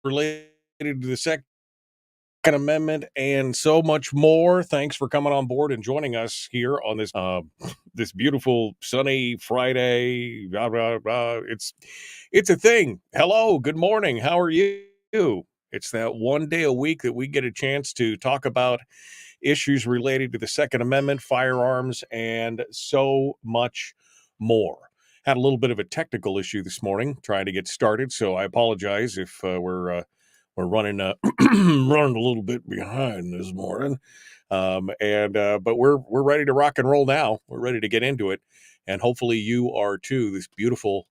related to the Second Amendment and so much more. Thanks for coming on board and joining us here on this beautiful sunny Friday. Blah, blah, blah. It's a thing. Hello, good morning. How are you? It's that one day a week that we get a chance to talk about issues related to the Second Amendment, firearms, and so much more. Had a little bit of a technical issue this morning trying to get started, so I apologize if we're running running a little bit behind this morning. But we're ready to rock and roll now. We're ready to get into it, and hopefully you are too. This beautiful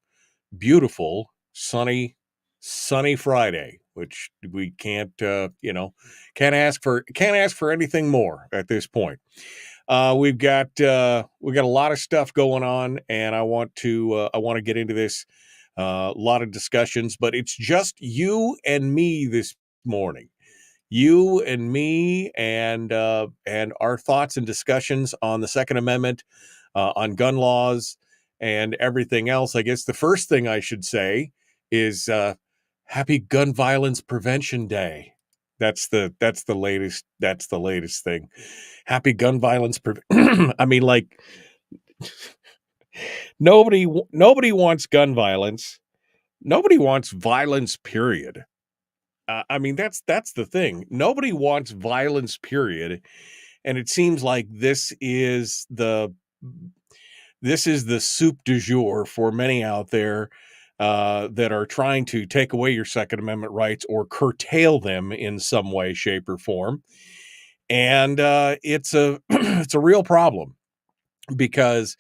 sunny Friday, which we can't ask for anything more at this point. We've got a lot of stuff going on, and I want to get into this. A lot of discussions, but it's just you and me this morning. You and me, and our thoughts and discussions on the Second Amendment, on gun laws, and everything else. I guess the first thing I should say is Happy Gun Violence Prevention Day. That's the latest thing. Happy Gun Violence I mean, like, nobody wants gun violence. Nobody wants violence, period. I mean, that's the thing. Nobody wants violence, period. And it seems like this is the soup du jour for many out there that are trying to take away your Second Amendment rights or curtail them in some way, shape, or form. And it's a it's a real problem, because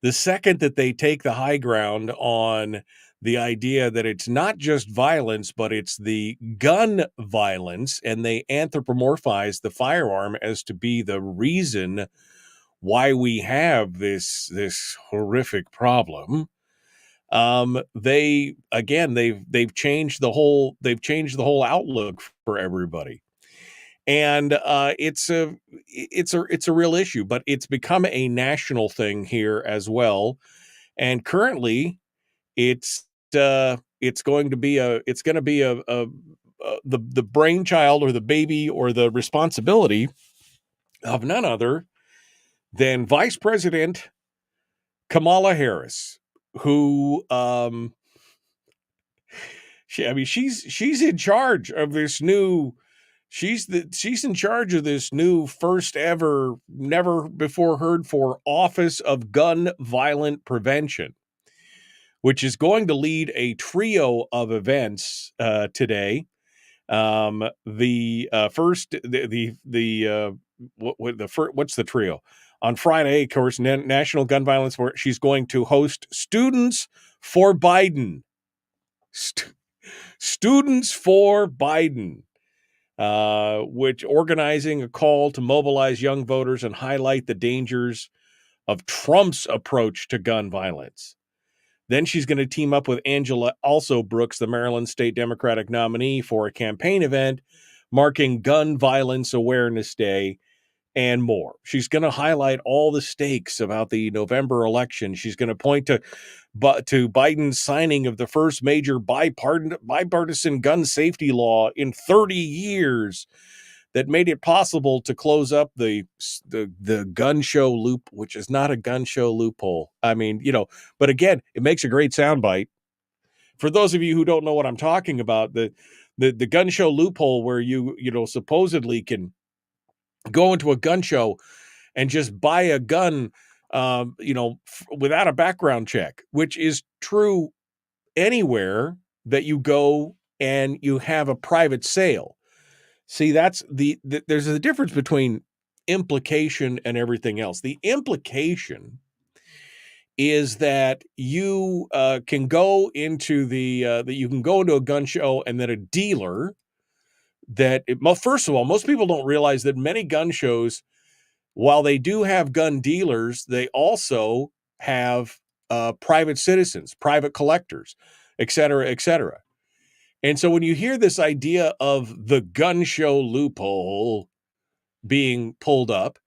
the second that they take the high ground on the idea that it's not just violence, but it's the gun violence, and they anthropomorphize the firearm as to be the reason why we have this horrific problem. They've changed the whole outlook for everybody. And it's a real issue, but it's become a national thing here as well. And currently, it's going to be the brainchild, or the baby, or the responsibility of none other than Vice President Kamala Harris, who she's in charge of this new. She's in charge of this new first ever, never before heard for Office of Gun Violent Prevention, which is going to lead a trio of events today. What's the trio? On Friday, of course, National Gun Violence. She's going to host Students for Biden. Students for Biden. Which organizing a call to mobilize young voters and highlight the dangers of Trump's approach to gun violence. Then she's going to team up with Angela Brooks, the Maryland State Democratic nominee, for a campaign event marking Gun Violence Awareness Day, and more. She's going to highlight all the stakes about the November election. She's going to point to Biden's signing of the first major bipartisan gun safety law in 30 years that made it possible to close up the gun show loop, which is not a gun show loophole. I mean, but again, it makes a great soundbite. For those of you who don't know what I'm talking about, the gun show loophole, where you supposedly can go into a gun show and just buy a gun, without a background check, which is true anywhere that you go and you have a private sale. See, that's there's a difference between implication and everything else. The implication is that you can go into a gun show, and that a dealer first of all, most people don't realize that many gun shows, while they do have gun dealers, they also have private citizens, private collectors, et cetera, et cetera. And so when you hear this idea of the gun show loophole being pulled up,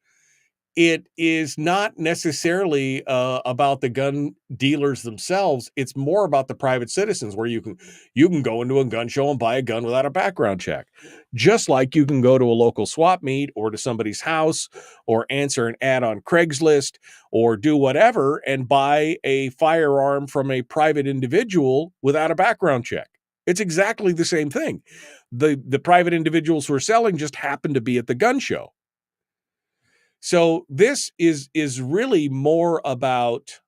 it is not necessarily about the gun dealers themselves. It's more about the private citizens, where you can go into a gun show and buy a gun without a background check, just like you can go to a local swap meet or to somebody's house or answer an ad on Craigslist or do whatever and buy a firearm from a private individual without a background check. It's exactly the same thing. The private individuals who are selling just happen to be at the gun show. So this is really more about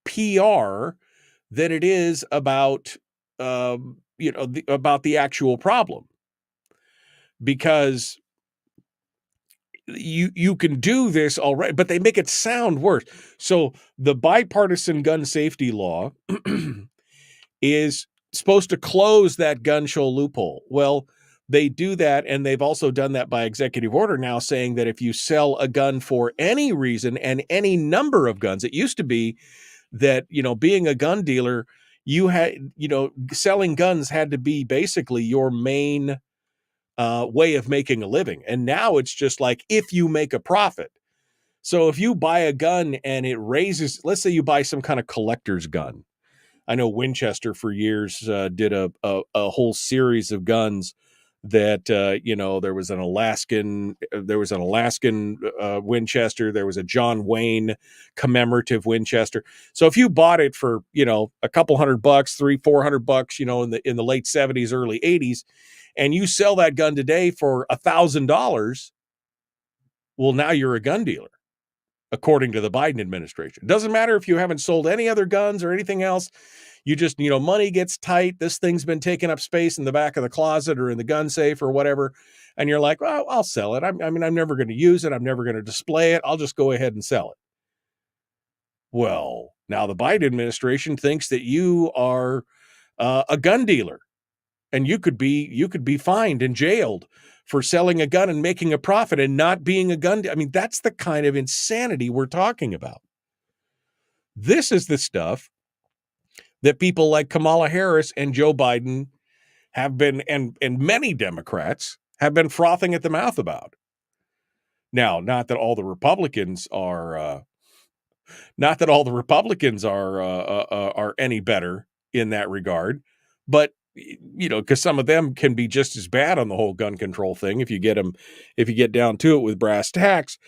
PR than it is about about the actual problem, because you can do this already, but they make it sound worse. So the bipartisan gun safety law is supposed to close that gun show loophole. Well, they do that, and they've also done that by executive order now, saying that if you sell a gun for any reason and any number of guns, it used to be that, being a gun dealer, you had, selling guns had to be basically your main way of making a living. And now it's just like, if you make a profit. So if you buy a gun and it raises, let's say you buy some kind of collector's gun. I know Winchester for years did a whole series of guns that there was an Alaskan Winchester, there was a John Wayne commemorative Winchester. So if you bought it for a couple $100, $300-400, in the late 70s, early 80s, and you sell that gun today for $1,000, well, now you're a gun dealer, according to the Biden administration. It doesn't matter if you haven't sold any other guns or anything else. You just, money gets tight. This thing's been taking up space in the back of the closet or in the gun safe or whatever. And you're like, well, I'll sell it. I'm never going to use it. I'm never going to display it. I'll just go ahead and sell it. Well, now the Biden administration thinks that you are a gun dealer, and you could be fined and jailed for selling a gun and making a profit and not being a gun. I mean, that's the kind of insanity we're talking about. This is the stuff that people like Kamala Harris and Joe Biden have been, and many Democrats have been frothing at the mouth about. Now, not that all the Republicans are any better in that regard, but because some of them can be just as bad on the whole gun control thing if you get down to it with brass tacks.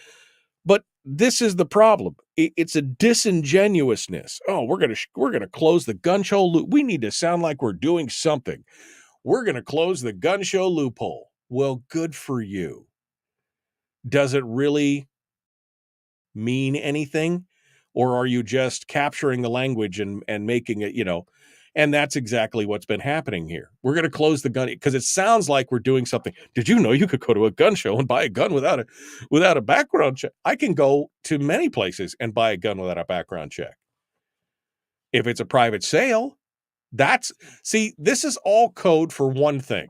But this is the problem. It's a disingenuousness. Oh, we're gonna close the gun show loop. We need to sound like we're doing something. We're gonna close the gun show loophole. Well, good for you. Does it really mean anything, or are you just capturing the language and making it? And that's exactly what's been happening here. We're going to close the gun because it sounds like we're doing something. Did you know you could go to a gun show and buy a gun without a background check? I can go to many places and buy a gun without a background check. If it's a private sale, this is all code for one thing.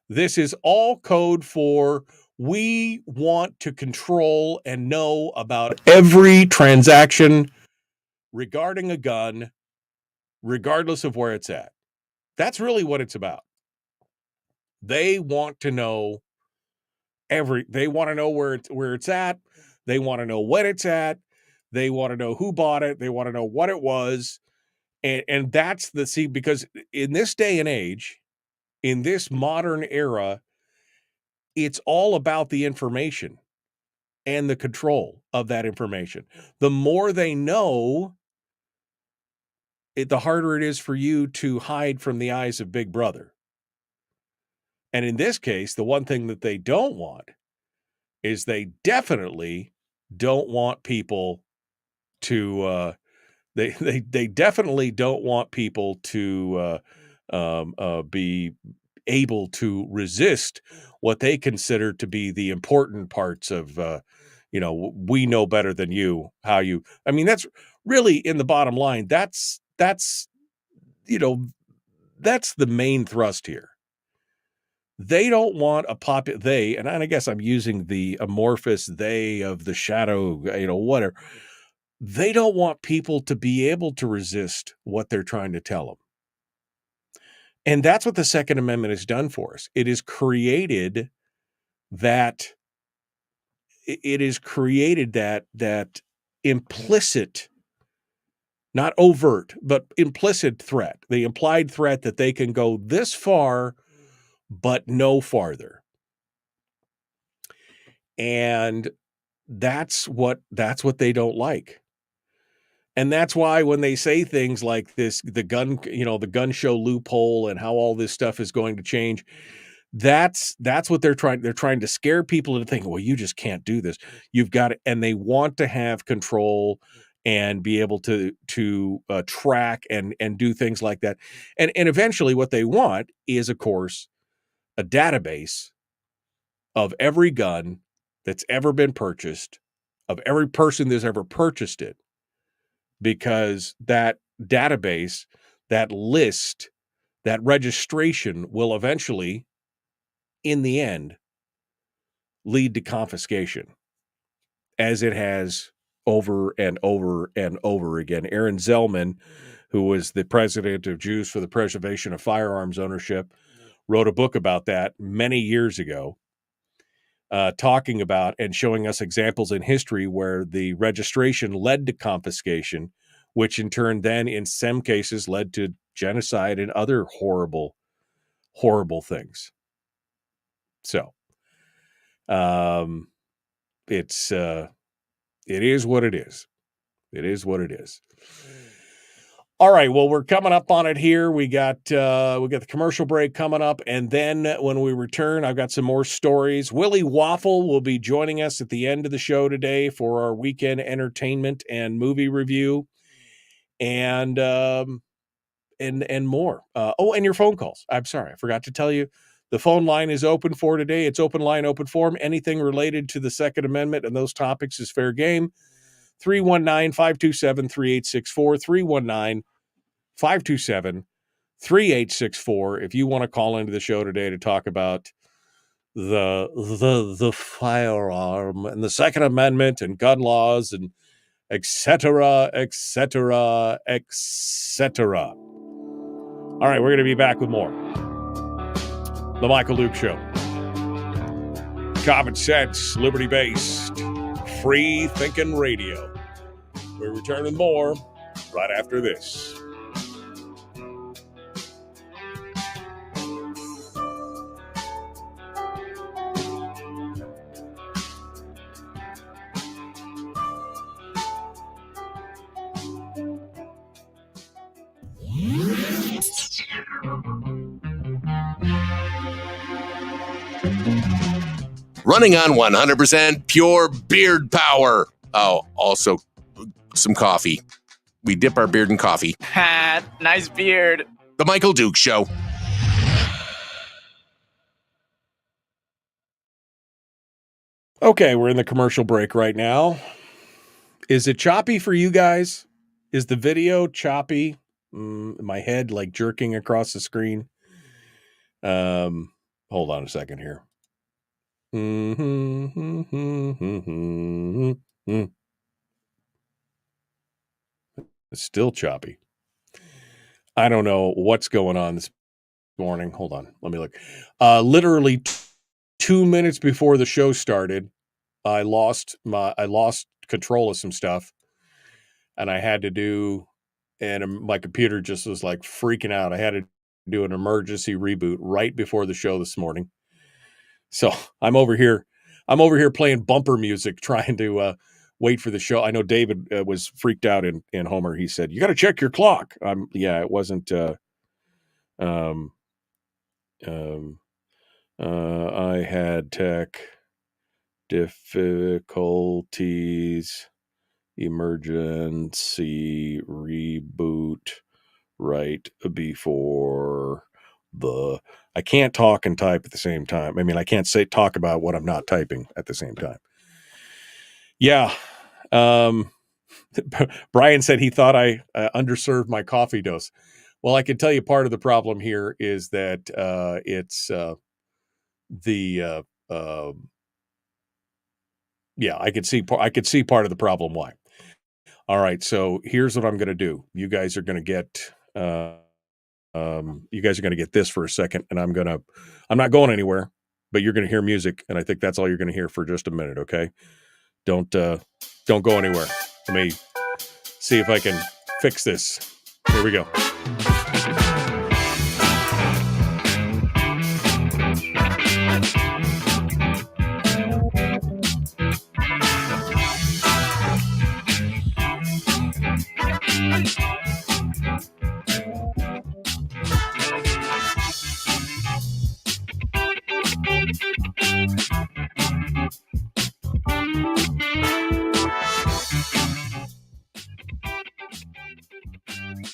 This is all code for, we want to control and know about every transaction regarding a gun, regardless of where it's at. That's really what it's about. They want to know they want to know where it's at. They want to know when it's at. They want to know who bought it. They want to know what it was. And that's because in this day and age, in this modern era, it's all about the information and the control of that information. The more they know, the harder it is for you to hide from the eyes of Big Brother. And in this case, the one thing that they don't want is they definitely don't want people to they definitely don't want people to be able to resist what they consider to be the important parts of we know better than you. That's really, in the bottom line, that's the main thrust here. They don't want and I guess I'm using the amorphous they of the shadow, whatever. They don't want people to be able to resist what they're trying to tell them. And that's what the Second Amendment has done for us. It has created that it has created that implicit, not overt, but implicit threat, the implied threat that they can go this far, but no farther. And that's what they don't like. And that's why when they say things like this, the gun show loophole and how all this stuff is going to change, that's what they're trying to scare people into thinking, well, you just can't do this. You've got it. And they want to have control and be able to track and do things like that. And eventually what they want is, of course, a database of every gun that's ever been purchased, of every person that's ever purchased it, because that database, that list, that registration will eventually, in the end, lead to confiscation, as it has over and over and over again. Aaron Zellman, who was the president of Jews for the Preservation of Firearms Ownership, wrote a book about that many years ago, talking about and showing us examples in history where the registration led to confiscation, which in turn then in some cases led to genocide and other horrible, horrible things. So it is what it is. It is what it is. All right, well, we're coming up on it here. We got the commercial break coming up, and then when we return, I've got some more stories. Willie Waffle will be joining us at the end of the show today for our weekend entertainment and movie review, and more. And your phone calls. I'm sorry, I forgot to tell you. The phone line is open for today. It's open line, open forum. Anything related to the Second Amendment and those topics is fair game. 319-527-3864, 319-527-3864. If you want to call into the show today to talk about the firearm and the Second Amendment and gun laws and et cetera, et cetera, et cetera. All right, we're going to be back with more. The Michael Duke Show. Common sense, liberty-based, free-thinking radio. We return with more right after this. Running on 100% pure beard power. Oh, also some coffee. We dip our beard in coffee. Ha, nice beard. The Michael Duke Show. Okay, we're in the commercial break right now. Is it choppy for you guys? Is the video choppy? My head like jerking across the screen. Hold on a second here. It's still choppy. I don't know what's going on this morning. Hold on. Let me look. Literally 2 minutes before the show started, I lost control of some stuff, and I had to do, and my computer just was like freaking out. I had to do an emergency reboot right before the show this morning. So I'm over here playing bumper music, trying to wait for the show. I know David was freaked out in Homer. He said, "You got to check your clock." Yeah, it wasn't. I had tech difficulties, emergency reboot right before the. I can't talk and type at the same time. I mean, I can't talk about what I'm not typing at the same time. Yeah. Brian said he thought I underserved my coffee dose. Well, I can tell you part of the problem here is that it's I could see part of the problem why. All right, so here's what I'm going to do. You guys are going to get this for a second, and I'm not going anywhere. but you're going to hear music, and I think that's all you're going to hear for just a minute. Okay, don't go anywhere. Let me see if I can fix this. Here we go.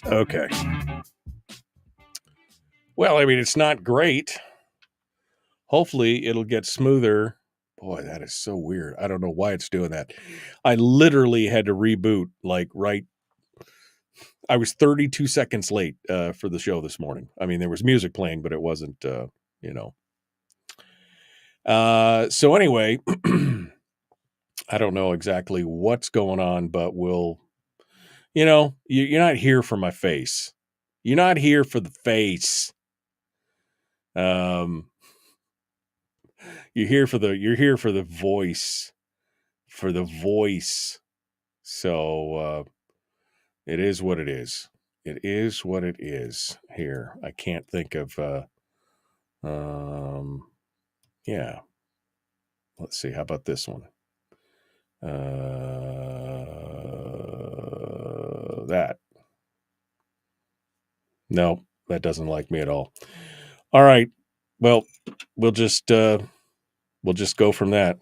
Okay. Well, I mean, it's not great. Hopefully, it'll get smoother. Boy, that is so weird. I don't know why it's doing that. I literally had to reboot, like, right. I was 32 seconds late for the show this morning. I mean, there was music playing, but it wasn't, you know. So anyway, I don't know exactly what's going on, but we'll, you're not here for my face. You're not here for the face. You're here for the voice, So, it is what it is. It is what it is here. I can't think of, yeah. Let's see. How about this one? That. No, that doesn't like me at all. All right. Well, we'll just go from that.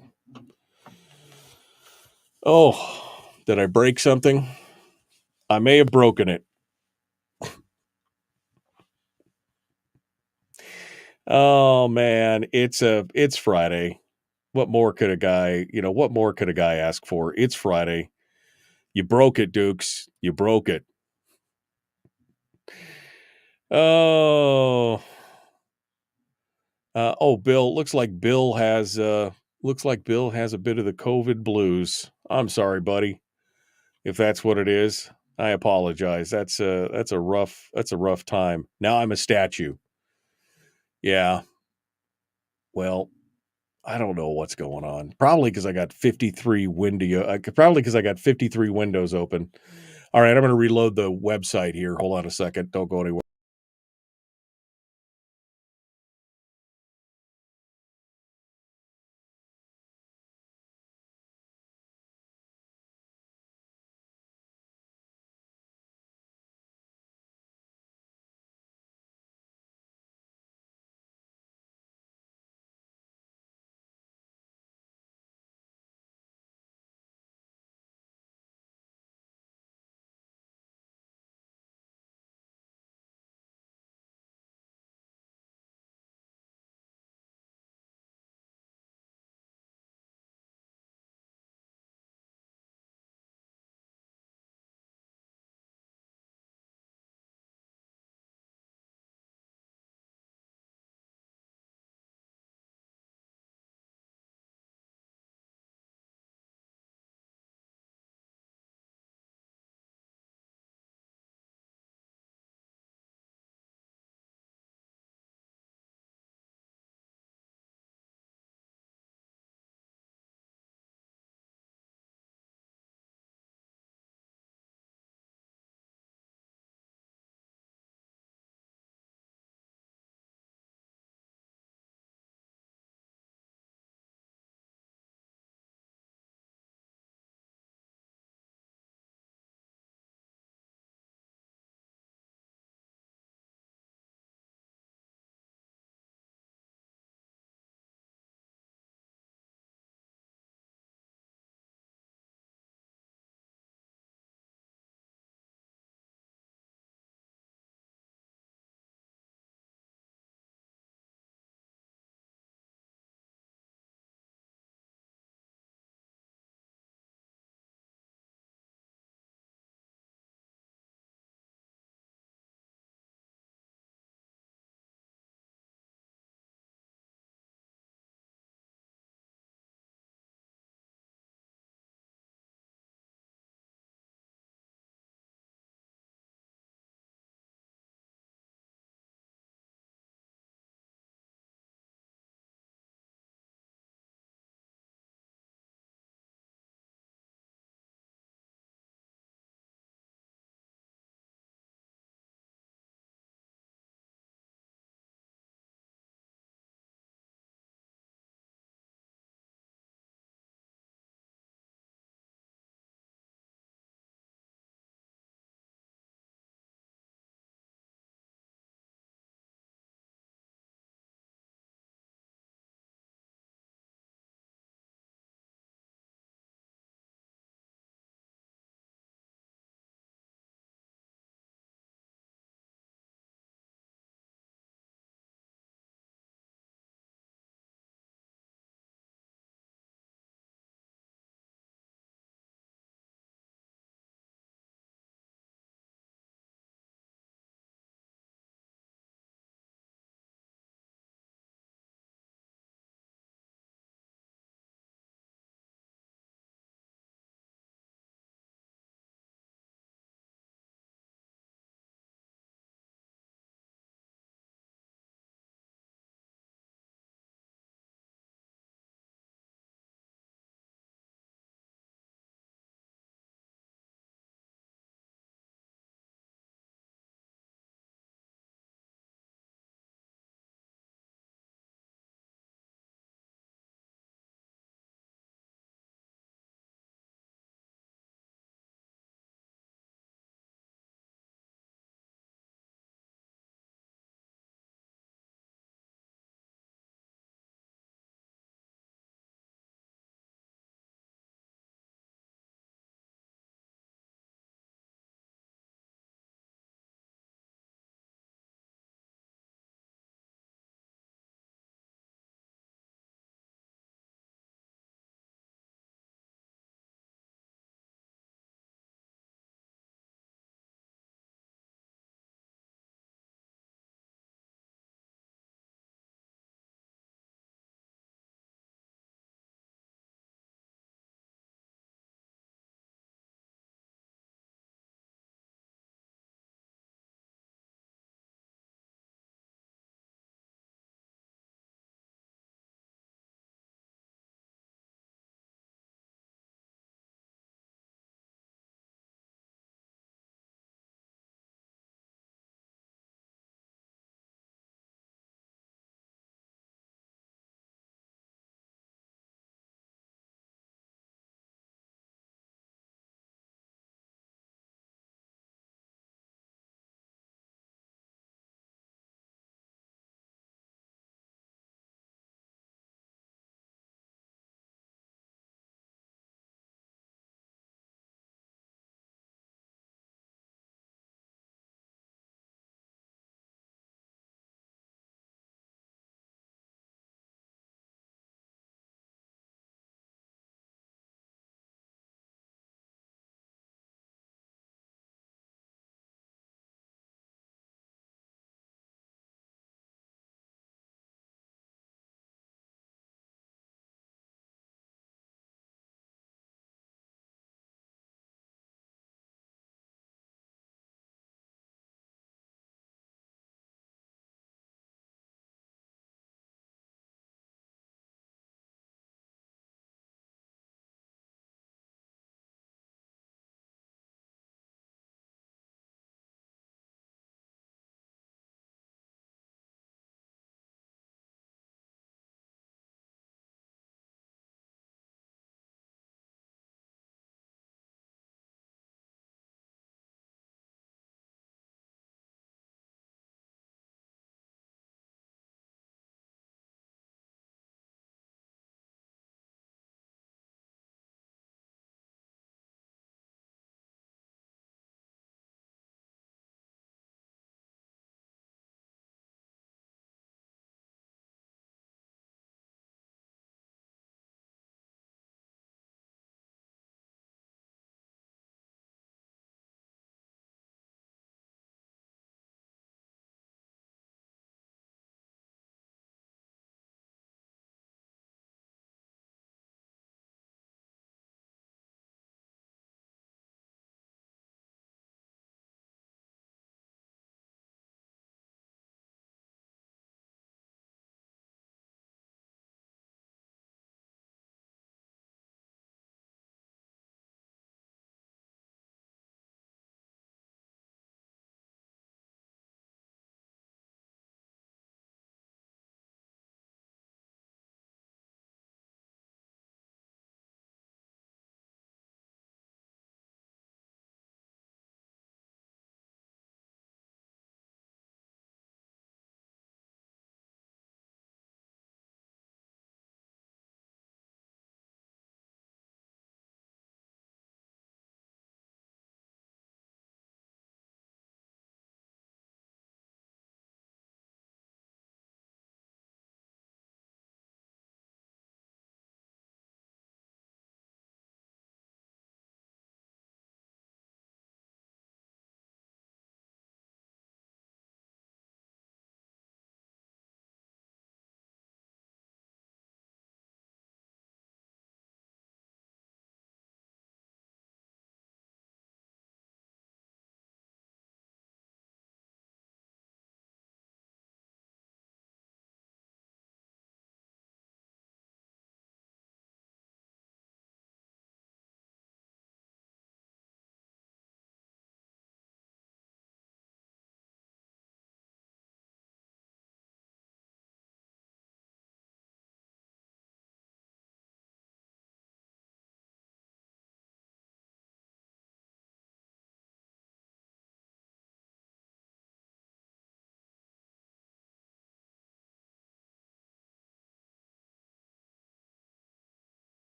Oh, did I break something? I may have broken it. Oh man, it's Friday. What more could a guy ask for? It's Friday. You broke it, Dukes. You broke it. Oh. Bill, looks like Bill has a bit of the COVID blues. I'm sorry, buddy. If that's what it is, I apologize. That's a rough time. Now I'm a statue. Yeah. Well, I don't know what's going on. Probably because I got 53 windows open. All right, I'm going to reload the website here. Hold on a second. Don't go anywhere.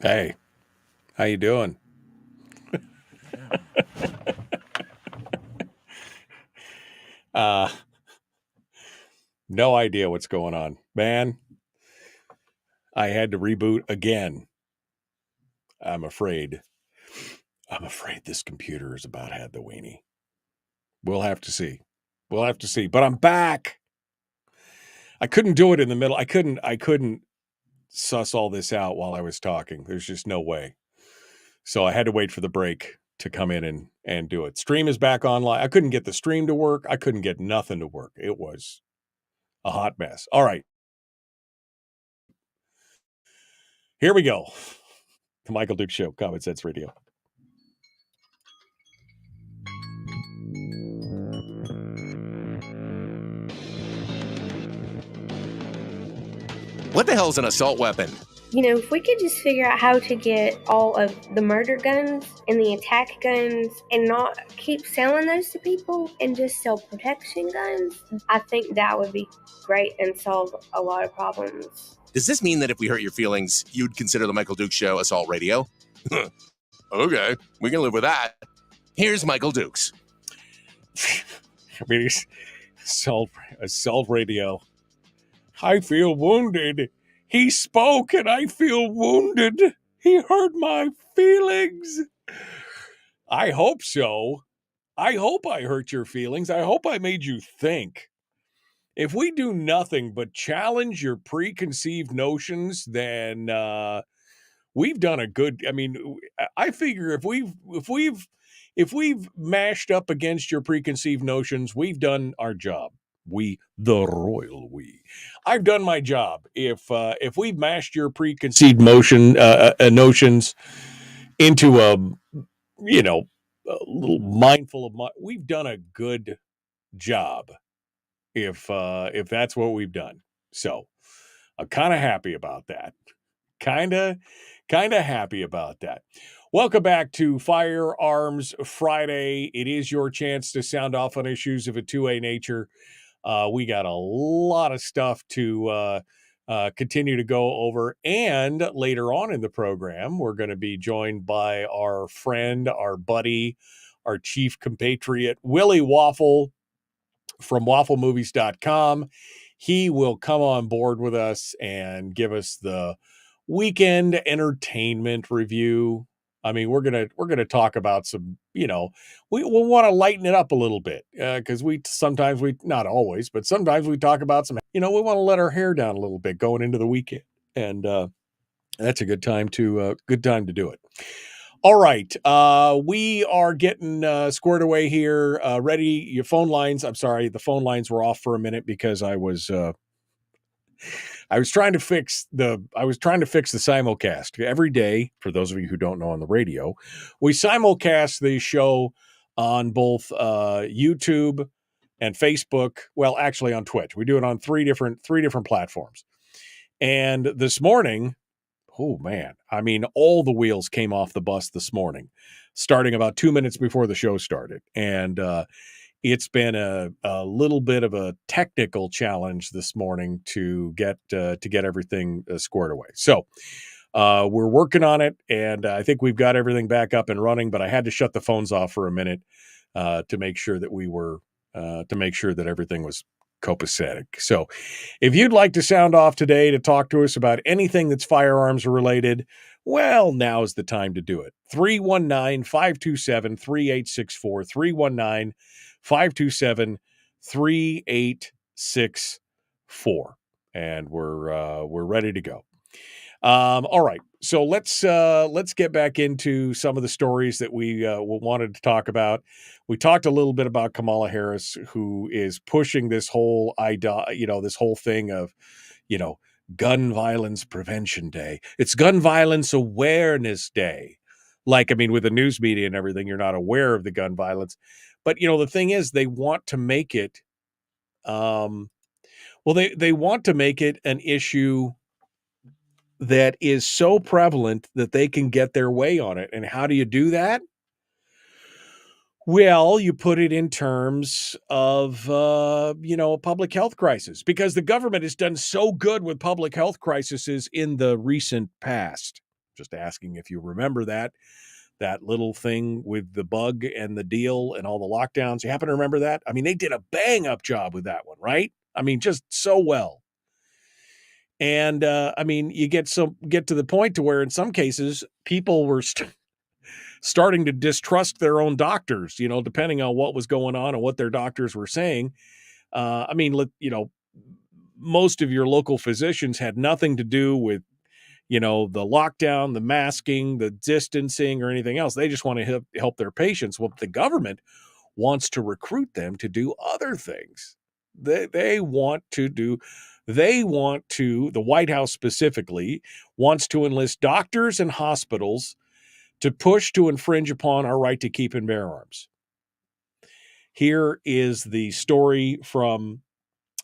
Hey, how you doing? No idea what's going on. Man, I had to reboot again. I'm afraid this computer has about had the weenie. We'll have to see. But I'm back. I couldn't do it in the middle. I couldn't suss all this out while I was talking. There's just no way. So I had to wait for the break to come in and do it. Stream is back online. I couldn't get the stream to work. I couldn't get nothing to work. It was a hot mess. All right. Here we go. The Michael Duke Show, Common Sense Radio. What the hell's an assault weapon? You know, if we could just figure out how to get all of the murder guns and the attack guns and not keep selling those to people and just sell protection guns, I think that would be great and solve a lot of problems. Does this mean that if we hurt your feelings, you'd consider the Michael Duke Show assault radio? Okay, we can live with that. Here's Michael Dukes. I mean, he's assault radio. I feel wounded. He spoke and I feel wounded. He hurt my feelings. I hope so. I hope I hurt your feelings. I hope I made you think. If we do nothing but challenge your preconceived notions, then we've done a good. I mean, I figure if we've mashed up against your preconceived notions, we've done our job. We, the royal we. I've done my job. If we've mashed your preconceived notions into a little mindful of we've done a good job. If that's what we've done, so I'm kind of happy about that. Kind of happy about that. Welcome back to Firearms Friday. It is your chance to sound off on issues of a 2A nature. We got a lot of stuff to continue to go over. And later on in the program, we're going to be joined by our friend, our buddy, our chief compatriot, Willie Waffle from wafflemovies.com. He will come on board with us and give us the weekend entertainment review. I mean, we're gonna talk about some, we'll want to lighten it up a little bit because sometimes not always, but sometimes we talk about some, we want to let our hair down a little bit going into the weekend, and that's a good time to do it. All right, we are getting squared away here. Ready? Your phone lines. I'm sorry, the phone lines were off for a minute because I was trying to fix the simulcast every day. For those of you who don't know, on the radio, we simulcast the show on both YouTube and Facebook. Well, actually on Twitch. We do it on three different platforms. And this morning, oh man, I mean, all the wheels came off the bus this morning, starting about 2 minutes before the show started. And it's been a little bit of a technical challenge this morning to get everything squared away. So we're working on it, and I think we've got everything back up and running, but I had to shut the phones off for a minute to make sure that everything was copacetic. So if you'd like to sound off today to talk to us about anything that's firearms related, well, now's the time to do it. 319-527-3864, 319-527-3864. And we're ready to go. All right. So let's get back into some of the stories that we wanted to talk about. We talked a little bit about Kamala Harris, who is pushing this whole thing of, Gun Violence Prevention Day. It's Gun Violence Awareness Day. Like, I mean, with the news media and everything, you're not aware of the gun violence. But, the thing is, they want to make it, they want to make it an issue that is so prevalent that they can get their way on it. And how do you do that? Well, you put it in terms of, a public health crisis, because the government has done so good with public health crises in the recent past. Just asking if you remember that little thing with the bug and the deal and all the lockdowns. You happen to remember that? I mean, they did a bang up job with that one, right? I mean, just so well. And I mean, you get to the point to where in some cases people were starting to distrust their own doctors, depending on what was going on and what their doctors were saying. I mean, most of your local physicians had nothing to do with, the lockdown, the masking, the distancing, or anything else. They just want to help their patients. Well, the government wants to recruit them to do other things. The White House specifically wants to enlist doctors and hospitals to push to infringe upon our right to keep and bear arms. Here is the story from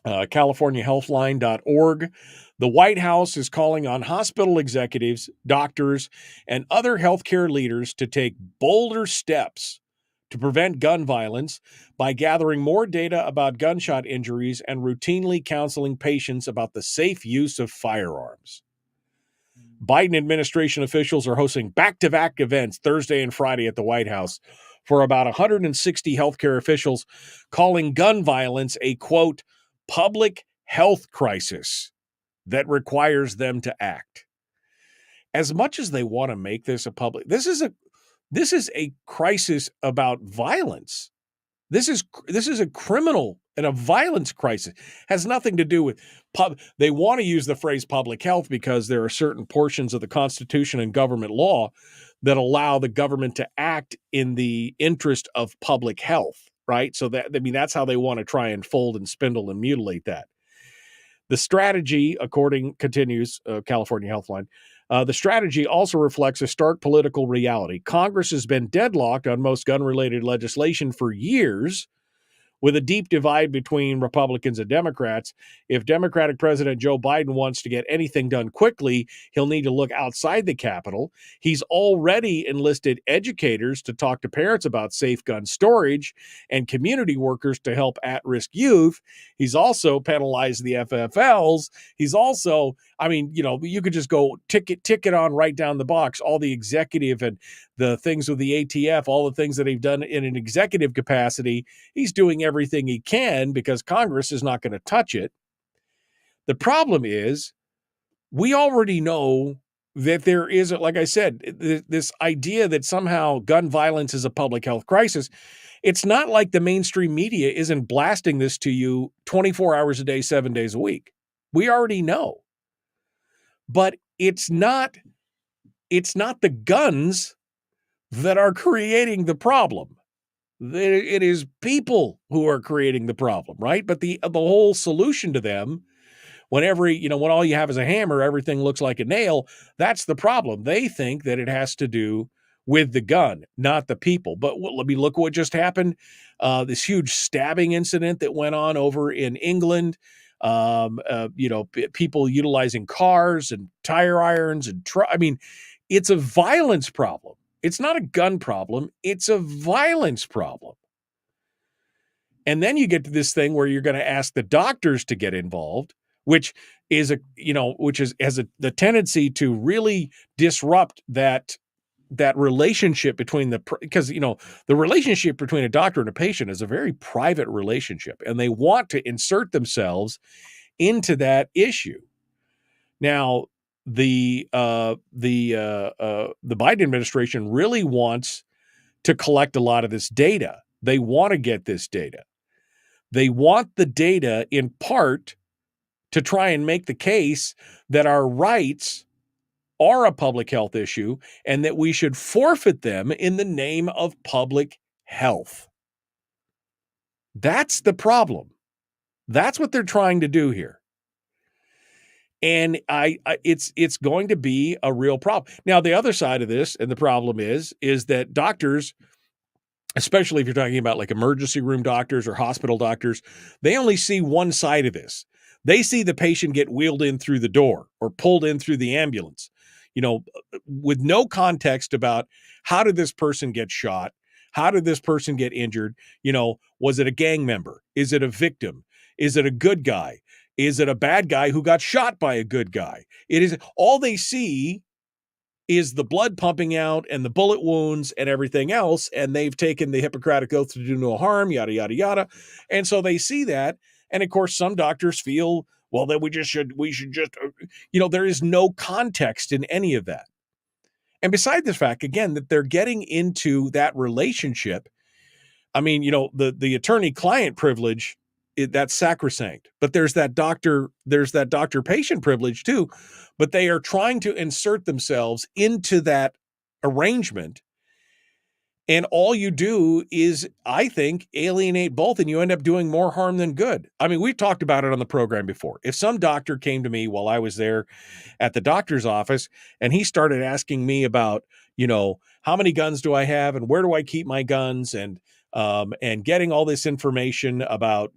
CaliforniaHealthline.org. The White House is calling on hospital executives, doctors, and other healthcare leaders to take bolder steps to prevent gun violence by gathering more data about gunshot injuries and routinely counseling patients about the safe use of firearms. Biden administration officials are hosting back-to-back events Thursday and Friday at the White House for about 160 healthcare officials, calling gun violence a, quote, public health crisis that requires them to act. As much as they want to make this a public, this is a crisis about violence. This is a criminal and a violence crisis. Has nothing to do with they want to use the phrase public health because there are certain portions of the Constitution and government law that allow the government to act in the interest of public health, right? So that's how they want to try and fold and spindle and mutilate that. The strategy, continues California Healthline, the strategy also reflects a stark political reality. Congress has been deadlocked on most gun-related legislation for years, with a deep divide between Republicans and Democrats. If Democratic President Joe Biden wants to get anything done quickly, he'll need to look outside the Capitol. He's already enlisted educators to talk to parents about safe gun storage and community workers to help at-risk youth. He's also penalized the FFLs. He's also, you could just go tick it on right down the box, all the executive and the things with the ATF, all the things that he's done in an executive capacity. He's doing everything he can because Congress is not going to touch it. The problem is we already know that there is, like I said, this idea that somehow gun violence is a public health crisis. It's not like the mainstream media isn't blasting this to you 24 hours a day, 7 days a week. We already know. But it's not the guns that are creating the problem. It is people who are creating the problem, right? But the whole solution to them, when all you have is a hammer, everything looks like a nail. That's the problem. They think that it has to do with the gun, not the people. But let me look what just happened. This huge stabbing incident that went on over in England. People utilizing cars and tire irons and it's a violence problem. It's not a gun problem. It's a violence problem. And then you get to this thing where you're going to ask the doctors to get involved, which has the tendency to really disrupt that relationship between because the relationship between a doctor and a patient is a very private relationship, and they want to insert themselves into that issue. Now, the Biden administration really wants to collect a lot of this data. They want to get this data. They want the data in part to try and make the case that our rights are a public health issue and that we should forfeit them in the name of public health. That's the problem. That's what they're trying to do here. And it's going to be a real problem. Now, the other side of this, and the problem is that doctors, especially if you're talking about like emergency room doctors or hospital doctors, they only see one side of this. They see the patient get wheeled in through the door or pulled in through the ambulance, with no context about how did this person get shot? How did this person get injured? Was it a gang member? Is it a victim? Is it a good guy? Is it a bad guy who got shot by a good guy? It is all they see is the blood pumping out and the bullet wounds and everything else. And they've taken the Hippocratic Oath to do no harm, yada, yada, yada. And so they see that. And of course, some doctors feel, well, that we should just, there is no context in any of that. And beside the fact, again, that they're getting into that relationship. I mean, the attorney-client privilege, that's sacrosanct. But there's that doctor-patient privilege too. But they are trying to insert themselves into that arrangement. And all you do is, I think, alienate both, and you end up doing more harm than good. I mean, we've talked about it on the program before. If some doctor came to me while I was there at the doctor's office, and he started asking me about, how many guns do I have and where do I keep my guns, and getting all this information about,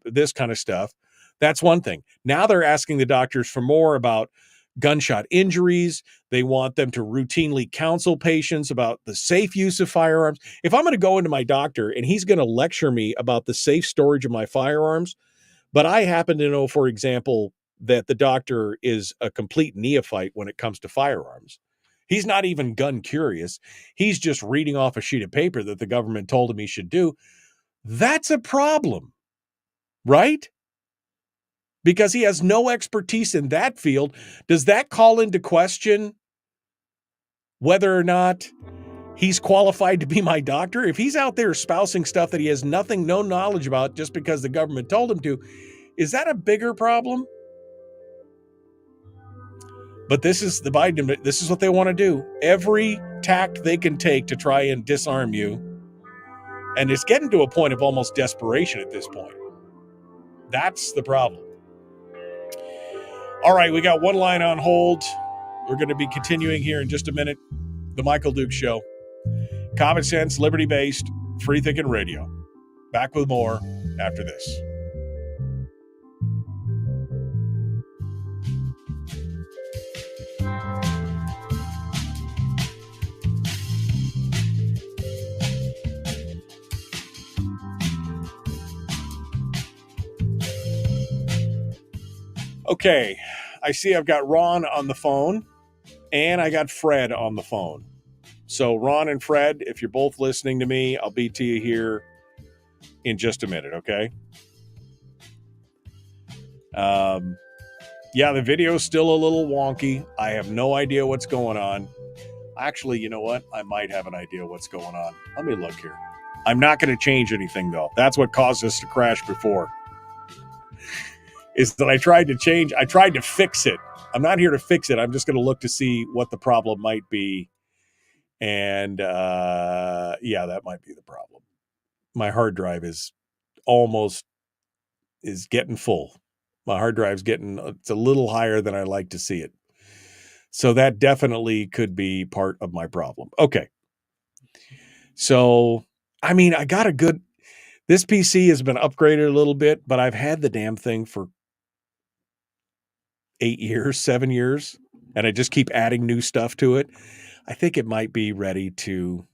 this kind of stuff, that's one thing. Now they're asking the doctors for more about gunshot injuries. They want them to routinely counsel patients about the safe use of firearms. If I'm going to go into my doctor and he's going to lecture me about the safe storage of my firearms, but I happen to know, for example, that the doctor is a complete neophyte when it comes to firearms. He's not even gun curious. He's just reading off a sheet of paper that the government told him he should do. That's a problem, right? Because he has no expertise in that field. Does that call into question whether or not he's qualified to be my doctor? If he's out there espousing stuff that he has no knowledge about just because the government told him to, is that a bigger problem? But this is the Biden, this is what they want to do. Every tack they can take to try and disarm you. And it's getting to a point of almost desperation at this point. That's the problem. All right, we got one line on hold. We're going to be continuing here in just a minute. The Michael Duke Show. Common sense, liberty-based, free-thinking radio. Back with more after this. Okay, I see I've got Ron on the phone, and I got Fred on the phone. So Ron and Fred, if you're both listening to me, I'll be to you here in just a minute, okay? Yeah, the video's still a little wonky. I have no idea what's going on. Actually, you know what? I might have an idea what's going on. Let me look here. I'm not going to change anything, though. That's what caused us to crash before. Is that I tried to fix it. I'm not here to fix it. I'm just going to look to see what the problem might be. And yeah, that might be the problem. My hard drive is getting full. My hard drive's it's a little higher than I like to see it. So that definitely could be part of my problem. Okay. So, I mean, this PC has been upgraded a little bit, but I've had the damn thing for 7 years, and I just keep adding new stuff to it. I think it might be ready to,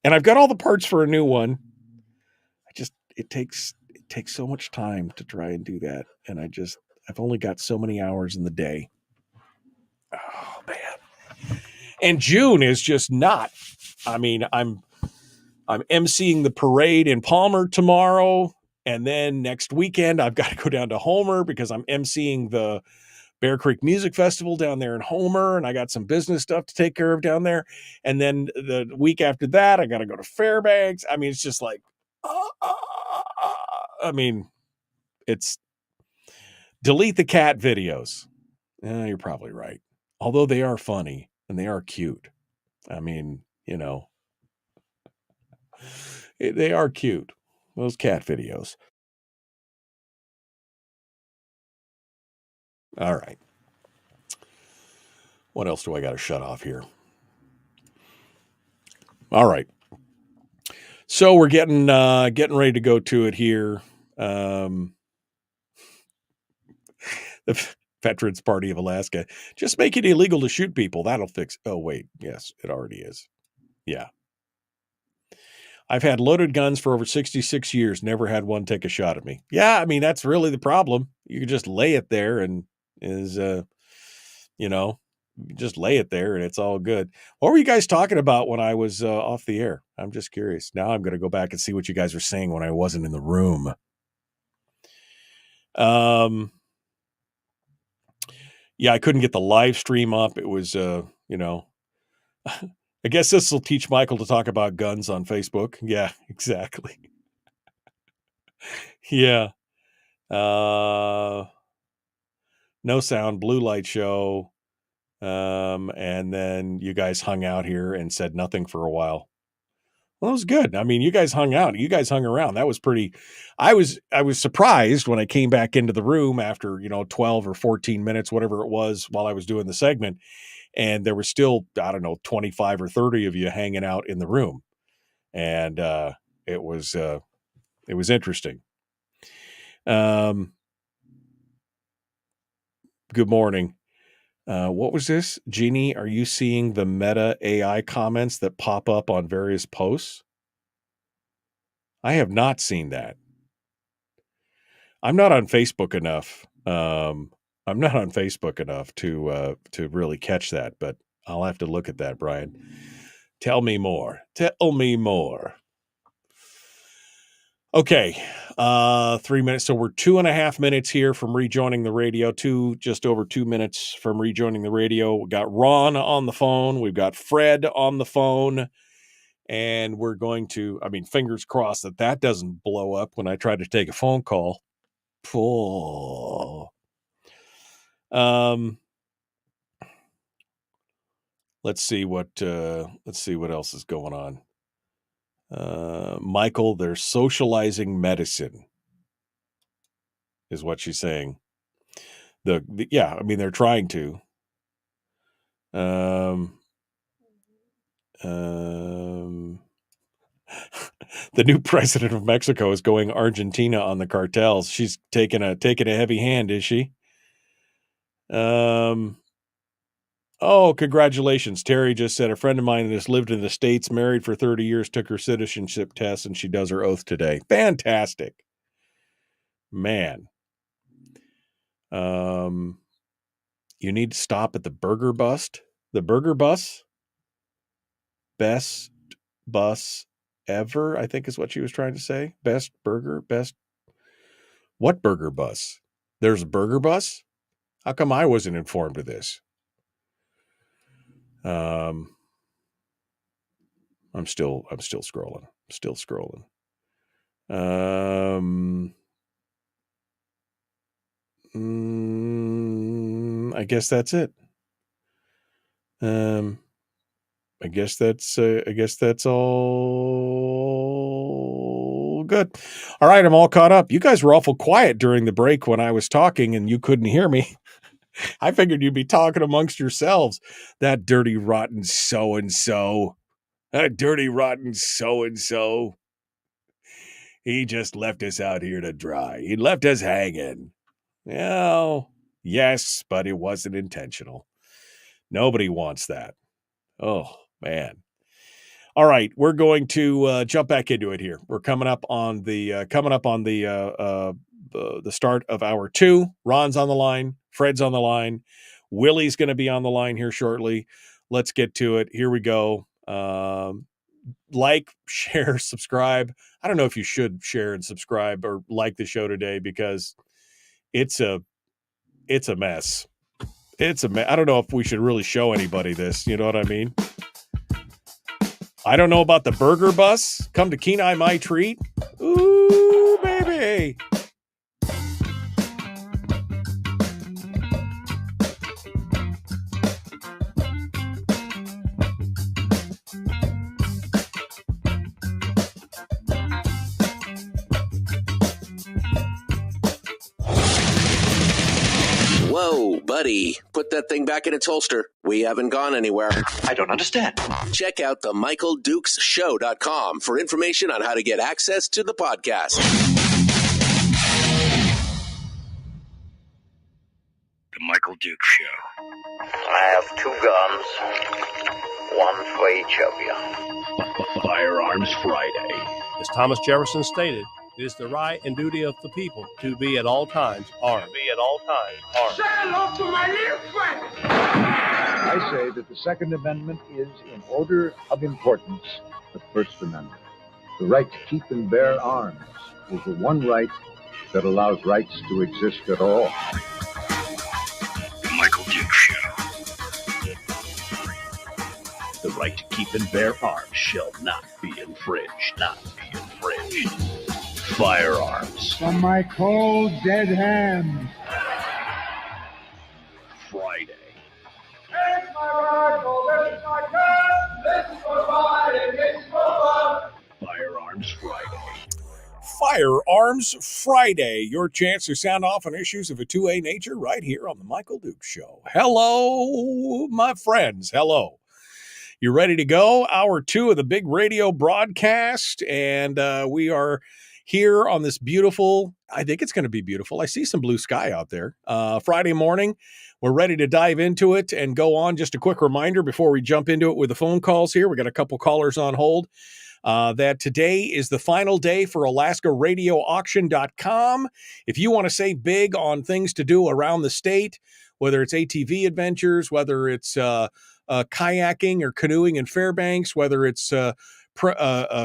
and I've got all the parts for a new one. It takes so much time to try and do that. And I've only got so many hours in the day. Oh man. And June is just not, I mean, I'm emceeing the parade in Palmer tomorrow. And then next weekend, I've got to go down to Homer because I'm emceeing the Bear Creek Music Festival down there in Homer, and I got some business stuff to take care of down there. And then the week after that, I got to go to Fairbanks. I mean, it's just like, I mean, it's delete the cat videos. You're probably right. Although they are funny and they are cute. I mean, they are cute. Those cat videos. All right. What else do I got to shut off here? All right. So we're getting ready to go to it here. The Veterans Party of Alaska. Just make it illegal to shoot people. That'll fix. Oh, wait. Yes, it already is. Yeah. I've had loaded guns for over 66 years. Never had one take a shot at me. Yeah, I mean, that's really the problem. You can just lay it there and just lay it there and it's all good. What were you guys talking about when I was off the air? I'm just curious. Now I'm going to go back and see what you guys were saying when I wasn't in the room. Yeah, I couldn't get the live stream up. It was, I guess this will teach Michael to talk about guns on Facebook. Yeah, exactly. Yeah. No sound, blue light show. And then you guys hung out here and said nothing for a while. Well, it was good. I mean, you guys hung out. You guys hung around. That was pretty. I was surprised when I came back into the room after 12 or 14 minutes, whatever it was, while I was doing the segment, and there were still 25 or 30 of you hanging out in the room, and it was interesting. Good morning. What was this? Jeannie, are you seeing the Meta AI comments that pop up on various posts? I have not seen that. I'm not on Facebook enough. I'm not on Facebook enough to really catch that, but I'll have to look at that, Brian. Tell me more. Tell me more. Okay, 3 minutes. So we're 2.5 minutes here from rejoining the radio. Just over 2 minutes from rejoining the radio. We got Ron on the phone. We've got Fred on the phone, and we're going to. I mean, fingers crossed that doesn't blow up when I try to take a phone call. Oh. Let's see what else is going on. Michael, they're socializing medicine, is what she's saying. Yeah, I mean, they're trying to. The new president of Mexico is going Argentina on the cartels. She's taking a heavy hand, is she? Oh, congratulations. Terry just said a friend of mine has lived in the States, married for 30 years, took her citizenship test, and she does her oath today. Fantastic. Man. You need to stop at the burger bust. The burger bus? Best bus ever, I think is what she was trying to say. Best burger, best. What burger bus? There's a burger bus? How come I wasn't informed of this? I'm still scrolling. I guess that's it. I guess that's all good. All right, I'm all caught up. You guys were awful quiet during the break when I was talking and you couldn't hear me. I figured you'd be talking amongst yourselves. That dirty, rotten so-and-so. That dirty, rotten so-and-so. He just left us out here to dry. He left us hanging. Well, yes, but it wasn't intentional. Nobody wants that. Oh, man. All right, we're going to jump back into it here. We're coming up on the start of hour 2. Ron's on the line. Fred's on the line. Willie's going to be on the line here shortly. Let's get to it. Here we go. Like, share, subscribe. I don't know if you should share and subscribe or like the show today because it's a mess. It's a mess. I don't know if we should really show anybody this. You know what I mean? I don't know about the burger bus. Come to Kenai My Treat. Ooh, baby. Whoa, buddy. Put that thing back in its holster. We haven't gone anywhere. I don't understand. Check out themichaeldukesshow.com for information on how to get access to the podcast. The Michael Dukes Show. I have 2 guns, one for each of you. Firearms Friday. As Thomas Jefferson stated, it is the right and duty of the people to be at all times armed. Say hello to my little friend. I say that the Second Amendment is, in order of importance, the First Amendment. The right to keep and bear arms is the one right that allows rights to exist at all. The Michael Duke Show. The right to keep and bear arms shall not be infringed. Not be infringed. Firearms. From my cold, dead hands. Friday. It's my rifle, this is my gun, this is for fighting, this is for fun. Firearms Friday. Firearms Friday, your chance to sound off on issues of a 2A nature right here on the Michael Duke Show. Hello, my friends. Hello. You ready to go? Hour 2 of the big radio broadcast, and we are here on this beautiful, I think it's going to be beautiful. I see some blue sky out there. Friday morning, we're ready to dive into it and go on. Just a quick reminder before we jump into it with the phone calls here. We got a couple callers on hold. That today is the final day for AlaskaRadioAuction.com. If you want to save big on things to do around the state, whether it's ATV adventures, whether it's kayaking or canoeing in Fairbanks, whether it's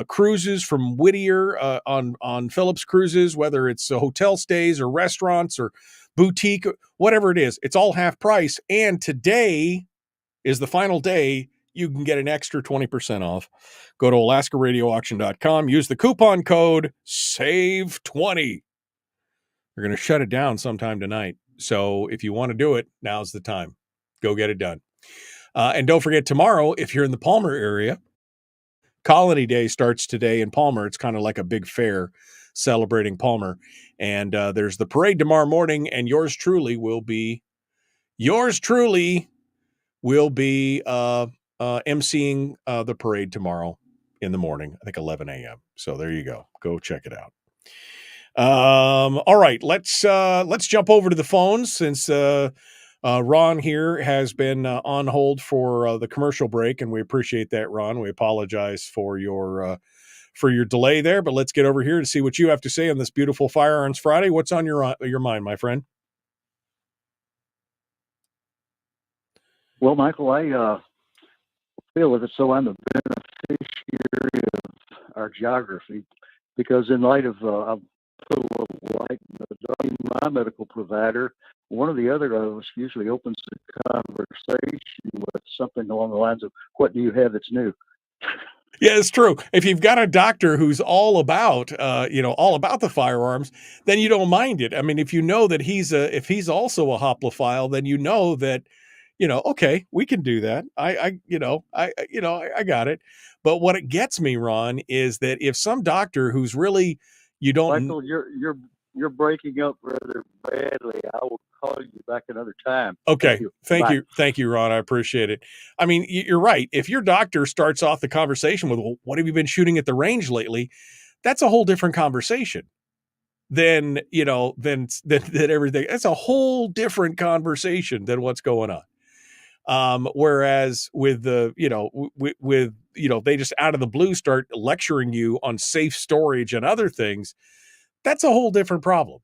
cruises from Whittier on Phillips Cruises, whether it's hotel stays or restaurants or boutique, whatever it is, it's all half price. And today is the final day. You can get an extra 20% off. Go to AlaskaRadioAuction.com. Use the coupon code SAVE20. They're going to shut it down sometime tonight. So if you want to do it, now's the time. Go get it done. And don't forget, tomorrow, if you're in the Palmer area, Colony Day starts today in Palmer. It's kind of like a big fair celebrating Palmer. And there's the parade tomorrow morning, and yours truly will be emceeing the parade tomorrow in the morning, I think 11 a.m. So there you go. Go check it out. All right, let's jump over to the phones since Ron here has been on hold for the commercial break, and we appreciate that, Ron. We apologize for your delay there, but let's get over here to see what you have to say on this beautiful Firearms Friday. What's on your mind, my friend? Well, Michael, I feel as though I'm a beneficiary of our geography because in light of I'll put a little light in my medical provider, one or the other of us usually opens the conversation with something along the lines of, what do you have that's new? Yeah, it's true. If you've got a doctor who's all about the firearms, then you don't mind it. I mean, if you know that if he's also a hoplophile, then you know that, okay, we can do that. I got it. But what it gets me, Ron, is that if some doctor who's really, Michael, you're breaking up rather badly. I will call you back another time. Okay. Thank you, Ron. I appreciate it. I mean, you're right. If your doctor starts off the conversation with, well, what have you been shooting at the range lately? That's a whole different conversation than everything. That's a whole different conversation than what's going on. Whereas with they just out of the blue start lecturing you on safe storage and other things. That's a whole different problem.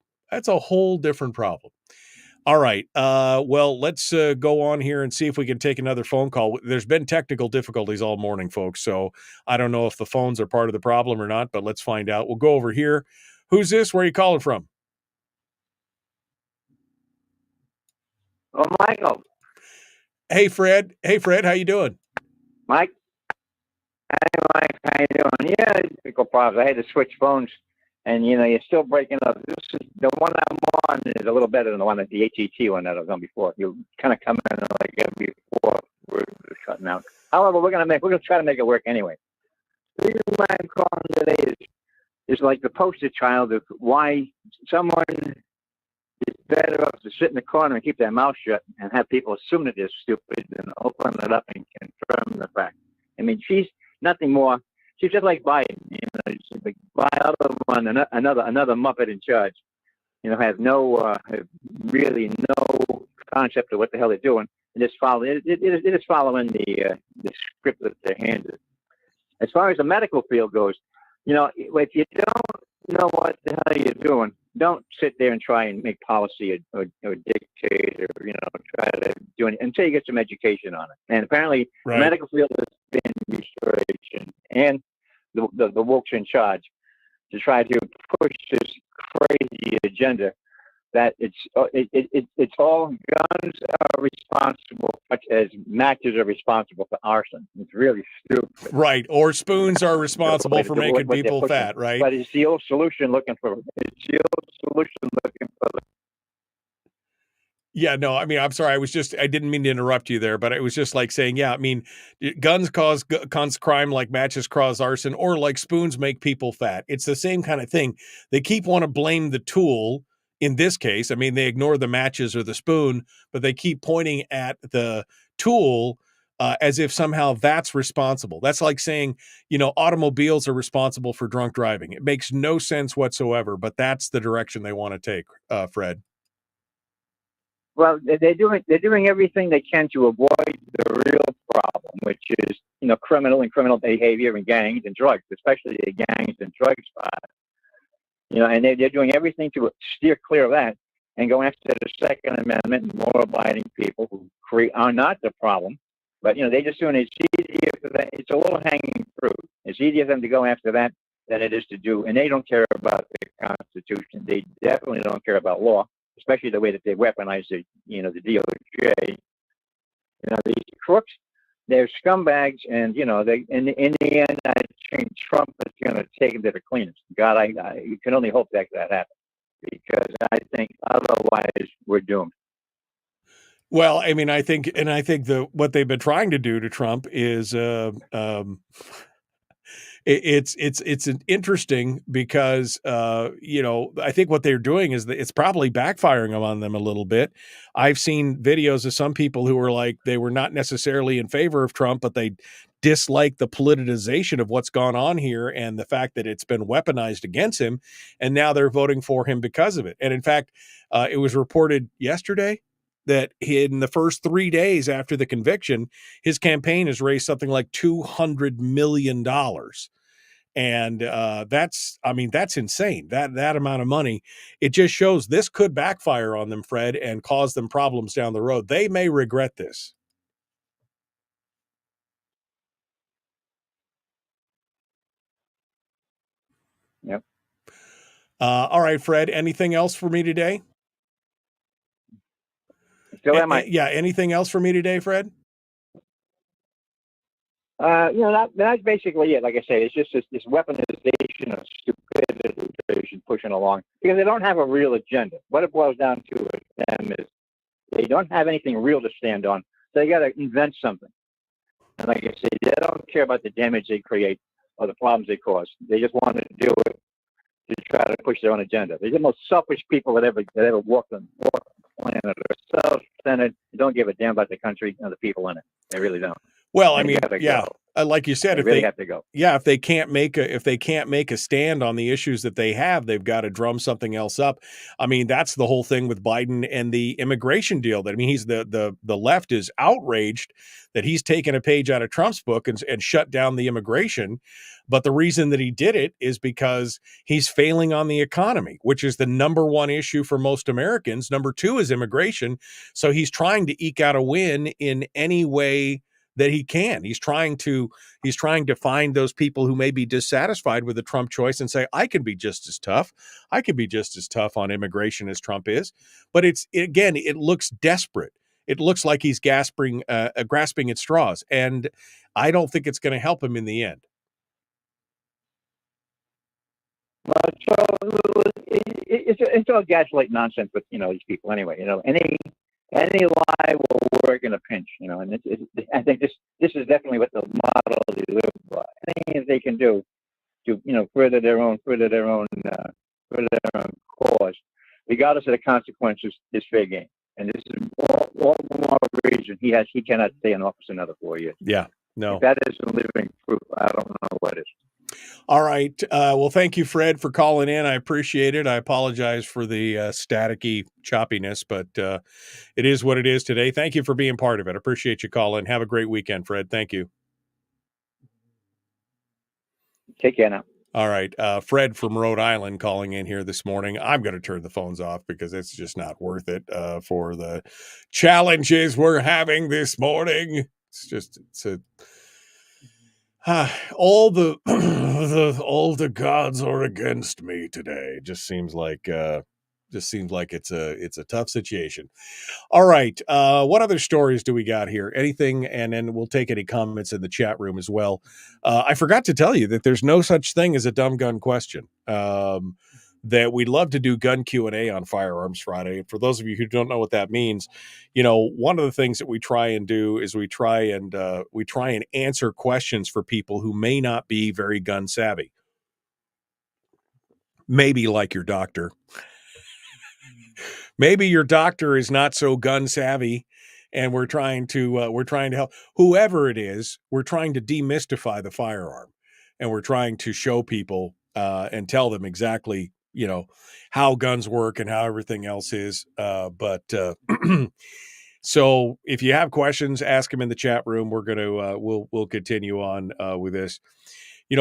All right. Well, let's go on here and see if we can take another phone call. There's been technical difficulties all morning, folks. So I don't know if the phones are part of the problem or not, but let's find out. We'll go over here. Who's this? Where are you calling from? Oh, Michael. Hey, Fred. How you doing? Mike. Hey, Mike. How you doing? Yeah, technical problems. I had to switch phones. And, you're still breaking up. The one I'm on is a little better than the HET one that I was on before. You kind of come in like before we're cutting out. However, we're going to try to make it work anyway. The reason why I'm calling today is like the poster child of why someone is better off to sit in the corner and keep their mouth shut and have people assume that they're stupid and open it up and confirm the fact. I mean, she's nothing more. She's just like Biden, she's like another Muppet in charge. Has really no concept of what the hell they're doing, and just follow. It is following the script that they're handed. As far as the medical field goes, if you don't you know what the hell are you doing? Don't sit there and try and make policy or dictate or, try to do anything until you get some education on it. And apparently the medical field has been researched and the woke's in charge to try to push this crazy agenda that it's all guns are responsible, much as matches are responsible for arson. It's really stupid. Right. Or spoons are responsible for making people fat, right? But it's the old solution looking for Yeah, no, I mean, I'm sorry. I didn't mean to interrupt you there, but it was just like saying, yeah, I mean, guns cause crime like matches cause arson, or like spoons make people fat. It's the same kind of thing. They keep want to blame the tool. In this case, I mean, they ignore the matches or the spoon, but they keep pointing at the tool as if somehow that's responsible. That's like saying, automobiles are responsible for drunk driving. It makes no sense whatsoever, but that's the direction they want to take, Fred. Well, they're doing everything they can to avoid the real problem, which is criminal behavior and gangs and drugs, especially the gangs and drugs part. And they're doing everything to steer clear of that and go after the Second Amendment and law-abiding people who are not the problem. But they just doing it's easier for them. It's a little hanging fruit. It's easier for them to go after that than it is to do, and they don't care about the Constitution. They definitely don't care about law, especially the way that they weaponize the DOJ. These crooks, they're scumbags, and they in the end, I think Trump is going to take them to the cleaners. God, you can only hope that happens, because I think otherwise we're doomed. Well, I mean, I think what they've been trying to do to Trump is it's interesting because I think what they're doing is that it's probably backfiring on them a little bit. I've seen videos of some people who were like, they were not necessarily in favor of Trump, but they dislike the politicization of what's gone on here and the fact that it's been weaponized against him, and now they're voting for him because of it. And in fact, it was reported yesterday that in the first 3 days after the conviction, his campaign has raised something like $200 million. And that's insane. That amount of money, it just shows this could backfire on them, Fred, and cause them problems down the road. They may regret this. Yep. All right, Fred, anything else for me today? Still am I? Yeah, anything else for me today, Fred? That's basically it. Like I say, it's just this weaponization of stupidity pushing along, because they don't have a real agenda. What it boils down to with them is they don't have anything real to stand on. So they got to invent something. And like I say, they don't care about the damage they create or the problems they cause. They just want to do it to try to push their own agenda. They're the most selfish people that ever walked the planet. They're self-centered. They don't give a damn about the country and the people in it. They really don't. Well, I mean, yeah, like you said, they have to go. Yeah, if they can't make a stand on the issues that they have, they've got to drum something else up. I mean, that's the whole thing with Biden and the immigration deal. That, I mean, he's the left is outraged that he's taken a page out of Trump's book and shut down the immigration. But the reason that he did it is because he's failing on the economy, which is the number one issue for most Americans. Number two is immigration. So he's trying to eke out a win in any way that he can. He's trying to find those people who may be dissatisfied with the Trump choice and say, I can be just as tough. I can be just as tough on immigration as Trump is. But it looks desperate. It looks like he's grasping at straws. And I don't think it's going to help him in the end. It's all gaslight nonsense with these people anyway. Any lie will work in a pinch, and I think this is definitely what the model they live by. Anything they can do to further their own cause, regardless of the consequences, is fair game. And this is all the more reason he cannot stay in office another 4 years. Yeah, no, if that isn't living proof, I don't know what is. All right. Well, thank you, Fred, for calling in. I appreciate it. I apologize for the staticky choppiness, but it is what it is today. Thank you for being part of it. I appreciate you calling. Have a great weekend, Fred. Thank you. Take care now. All right. Fred from Rhode Island calling in here this morning. I'm going to turn the phones off because it's just not worth it for the challenges we're having this morning. All the all the gods are against me today. It just seems like it's a tough situation. All right. What other stories do we got here? Anything? And then we'll take any comments in the chat room as well. I forgot to tell you that there's no such thing as a dumb gun question. That we'd love to do gun Q&A on Firearms Friday. For those of you who don't know what that means, one of the things that we try and do is we try and answer questions for people who may not be very gun savvy. Maybe like your doctor. Maybe your doctor is not so gun savvy, and we're trying to help whoever it is. We're trying to demystify the firearm, and we're trying to show people and tell them exactly how guns work and how everything else is. So if you have questions, ask them in the chat room. We're gonna we'll continue on with this.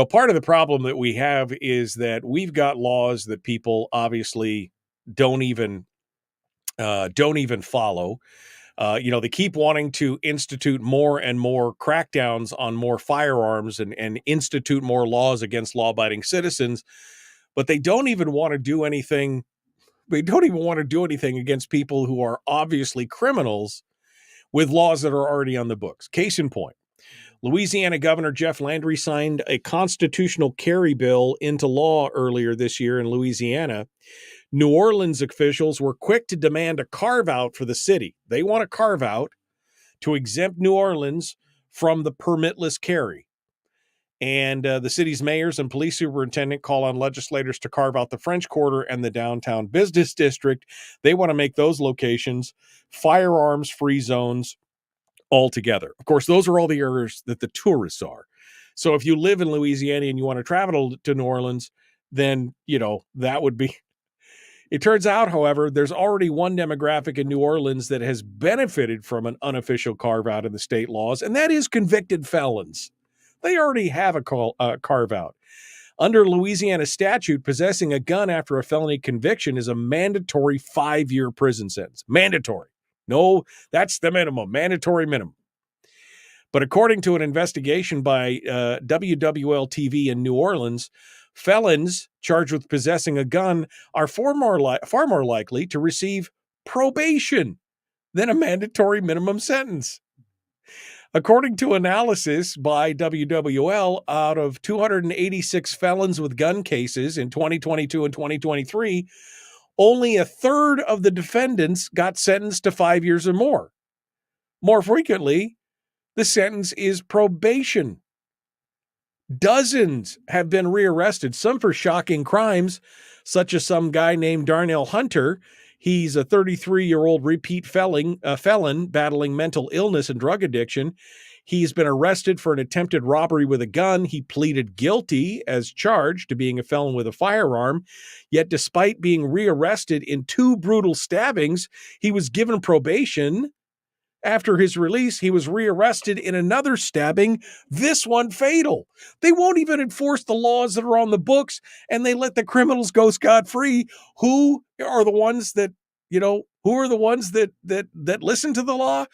Part of the problem that we have is that we've got laws that people obviously don't even follow. They keep wanting to institute more and more crackdowns on more firearms and institute more laws against law-abiding citizens, but they don't even want to do anything. They don't even want to do anything against people who are obviously criminals with laws that are already on the books. Case in point, Louisiana Governor Jeff Landry signed a constitutional carry bill into law earlier this year in Louisiana. New Orleans officials were quick to demand a carve-out for the city. They want a carve-out to exempt New Orleans from the permitless carry. And the city's mayors and police superintendent call on legislators to carve out the French Quarter and the downtown business district. They want to make those locations firearms-free zones altogether. Of course, those are all the areas that the tourists are. So if you live in Louisiana and you want to travel to New Orleans, then, that would be... It turns out, however, there's already one demographic in New Orleans that has benefited from an unofficial carve-out in the state laws, and that is convicted felons. They already have a carve-out. Under Louisiana statute, possessing a gun after a felony conviction is a mandatory 5-year prison sentence. Mandatory. No, that's the minimum. Mandatory minimum. But according to an investigation by WWL-TV in New Orleans, felons charged with possessing a gun are far more likely to receive probation than a mandatory minimum sentence. According to analysis by WWL, out of 286 felons with gun cases in 2022 and 2023, only a third of the defendants got sentenced to 5 years or more. More frequently, the sentence is probation. Dozens have been rearrested, some for shocking crimes, such as some guy named Darnell Hunter. He's a 33-year-old repeat felon battling mental illness and drug addiction. He's been arrested for an attempted robbery with a gun. He pleaded guilty as charged to being a felon with a firearm. Yet despite being rearrested in 2 brutal stabbings, he was given probation. After his release, he was rearrested in another stabbing, this one fatal. They won't even enforce the laws that are on the books, and they let the criminals go scot-free. Who are the ones that listen to the law?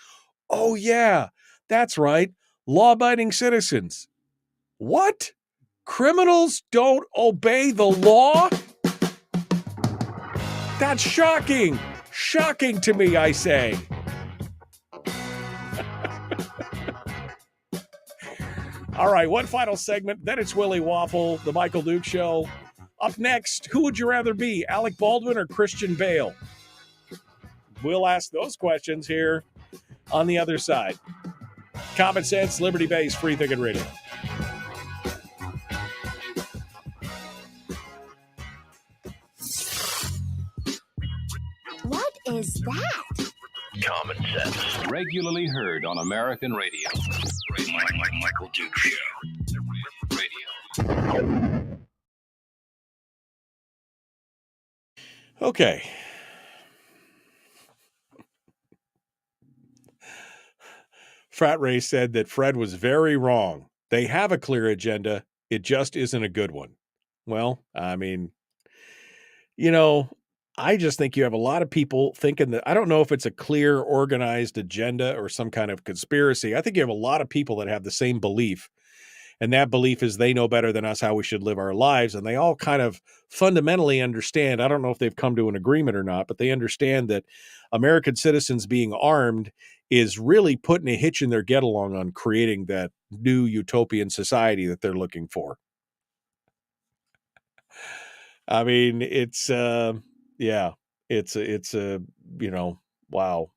Oh, yeah, that's right. Law-abiding citizens. What? Criminals don't obey the law? That's shocking. Shocking to me, I say. All right, one final segment. Then it's Willie Waffle, the Michael Duke Show. Up next, who would you rather be, Alec Baldwin or Christian Bale? We'll ask those questions here on the other side. Common Sense, Liberty-Based, Free Thinking Radio. What is that? Common Sense. Regularly heard on American radio. Michael Duke Show. Radio. Okay. Frat Ray said that Fred was very wrong. They have a clear agenda. It just isn't a good one. Well, I mean, you know, I just think you have a lot of people thinking that, I don't know if it's a clear, organized agenda or some kind of conspiracy. I think you have a lot of people that have the same belief. And that belief is they know better than us how we should live our lives. And they all kind of fundamentally understand. I don't know if they've come to an agreement or not, but they understand that American citizens being armed is really putting a hitch in their get along on creating that new utopian society that they're looking for. I mean, it's yeah, it's a you know, wow.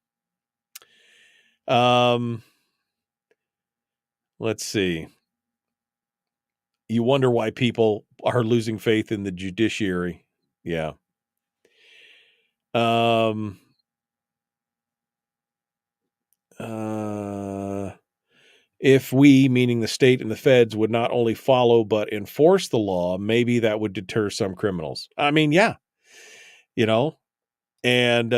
Let's see. You wonder why people are losing faith in the judiciary. Yeah. If we, meaning the state and the feds, would not only follow but enforce the law, maybe that would deter some criminals. I mean, yeah, you know, and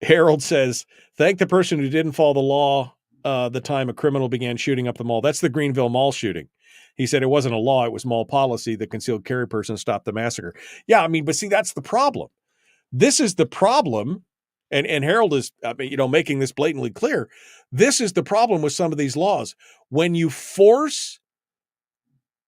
Harold says, thank the person who didn't follow the law the time a criminal began shooting up the mall. That's the Greenville Mall shooting. He said it wasn't a law, it was mall policy. The concealed carry person stopped the massacre. Yeah, I mean, but see, that's the problem. This is the problem, and Harold is, I mean, you know, making this blatantly clear. This is the problem with some of these laws. When you force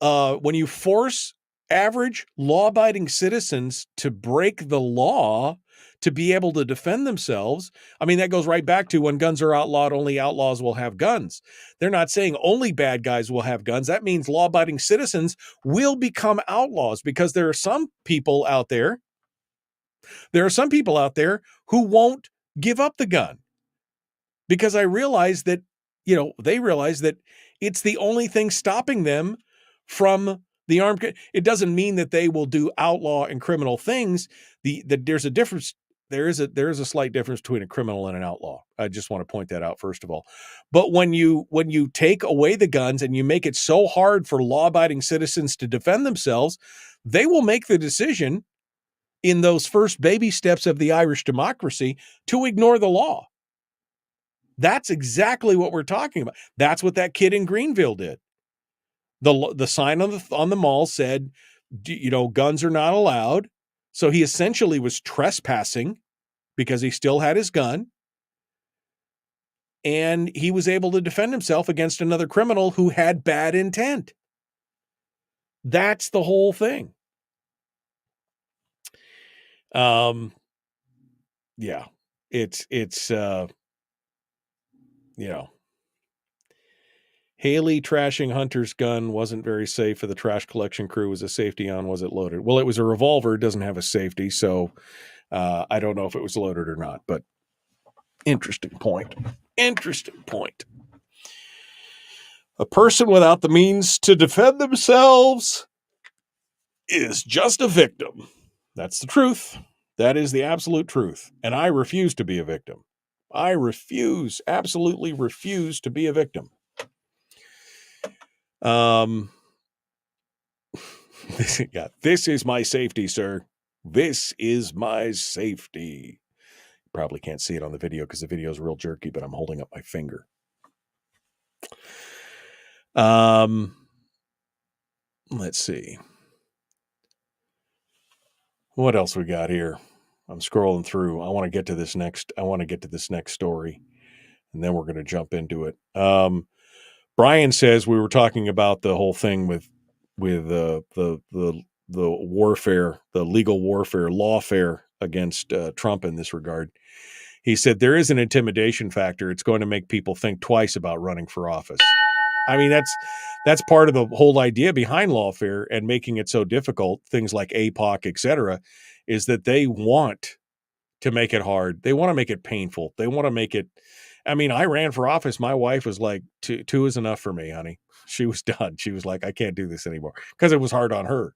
average law-abiding citizens to break the law to be able to defend themselves, I mean, that goes right back to when guns are outlawed, only outlaws will have guns. They're not saying only bad guys will have guns. That means law-abiding citizens will become outlaws because there are some people out there who won't give up the gun because I realize that, you know, they realize that it's the only thing stopping them from the armed. It doesn't mean that they will do outlaw and criminal things. There's a difference. There is a slight difference between a criminal and an outlaw. I just want to point that out first of all. But when you take away the guns and you make it so hard for law-abiding citizens to defend themselves, they will make the decision in those first baby steps of the Irish democracy to ignore the law. That's exactly what we're talking about. That's what that kid in Greenville did. The sign on the mall said, you know, guns are not allowed. So he essentially was trespassing because he still had his gun. And he was able to defend himself against another criminal who had bad intent. That's the whole thing. Yeah, it's you know, Haley trashing Hunter's gun wasn't very safe for the trash collection crew. Was a safety on? Was it loaded? Well, it was a revolver. It doesn't have a safety. So I don't know if it was loaded or not, but interesting point. Interesting point. A person without the means to defend themselves is just a victim. That's the truth. That is the absolute truth. And I refuse to be a victim. I absolutely refuse to be a victim. This is my safety, sir. This is my safety. You probably can't see it on the video because the video is real jerky, but I'm holding up my finger. Let's see. What else we got here? I'm scrolling through. I want to get to this next story, and then we're going to jump into it. Brian says we were talking about the whole thing with the warfare, the legal warfare, lawfare against Trump in this regard. He said there is an intimidation factor. It's going to make people think twice about running for office. I mean, that's part of the whole idea behind lawfare and making it so difficult. Things like APOC, etc., is that they want to make it hard. They want to make it painful. They want to make it. I mean, I ran for office. My wife was like, two is enough for me, honey. She was done. She was like, I can't do this anymore because it was hard on her.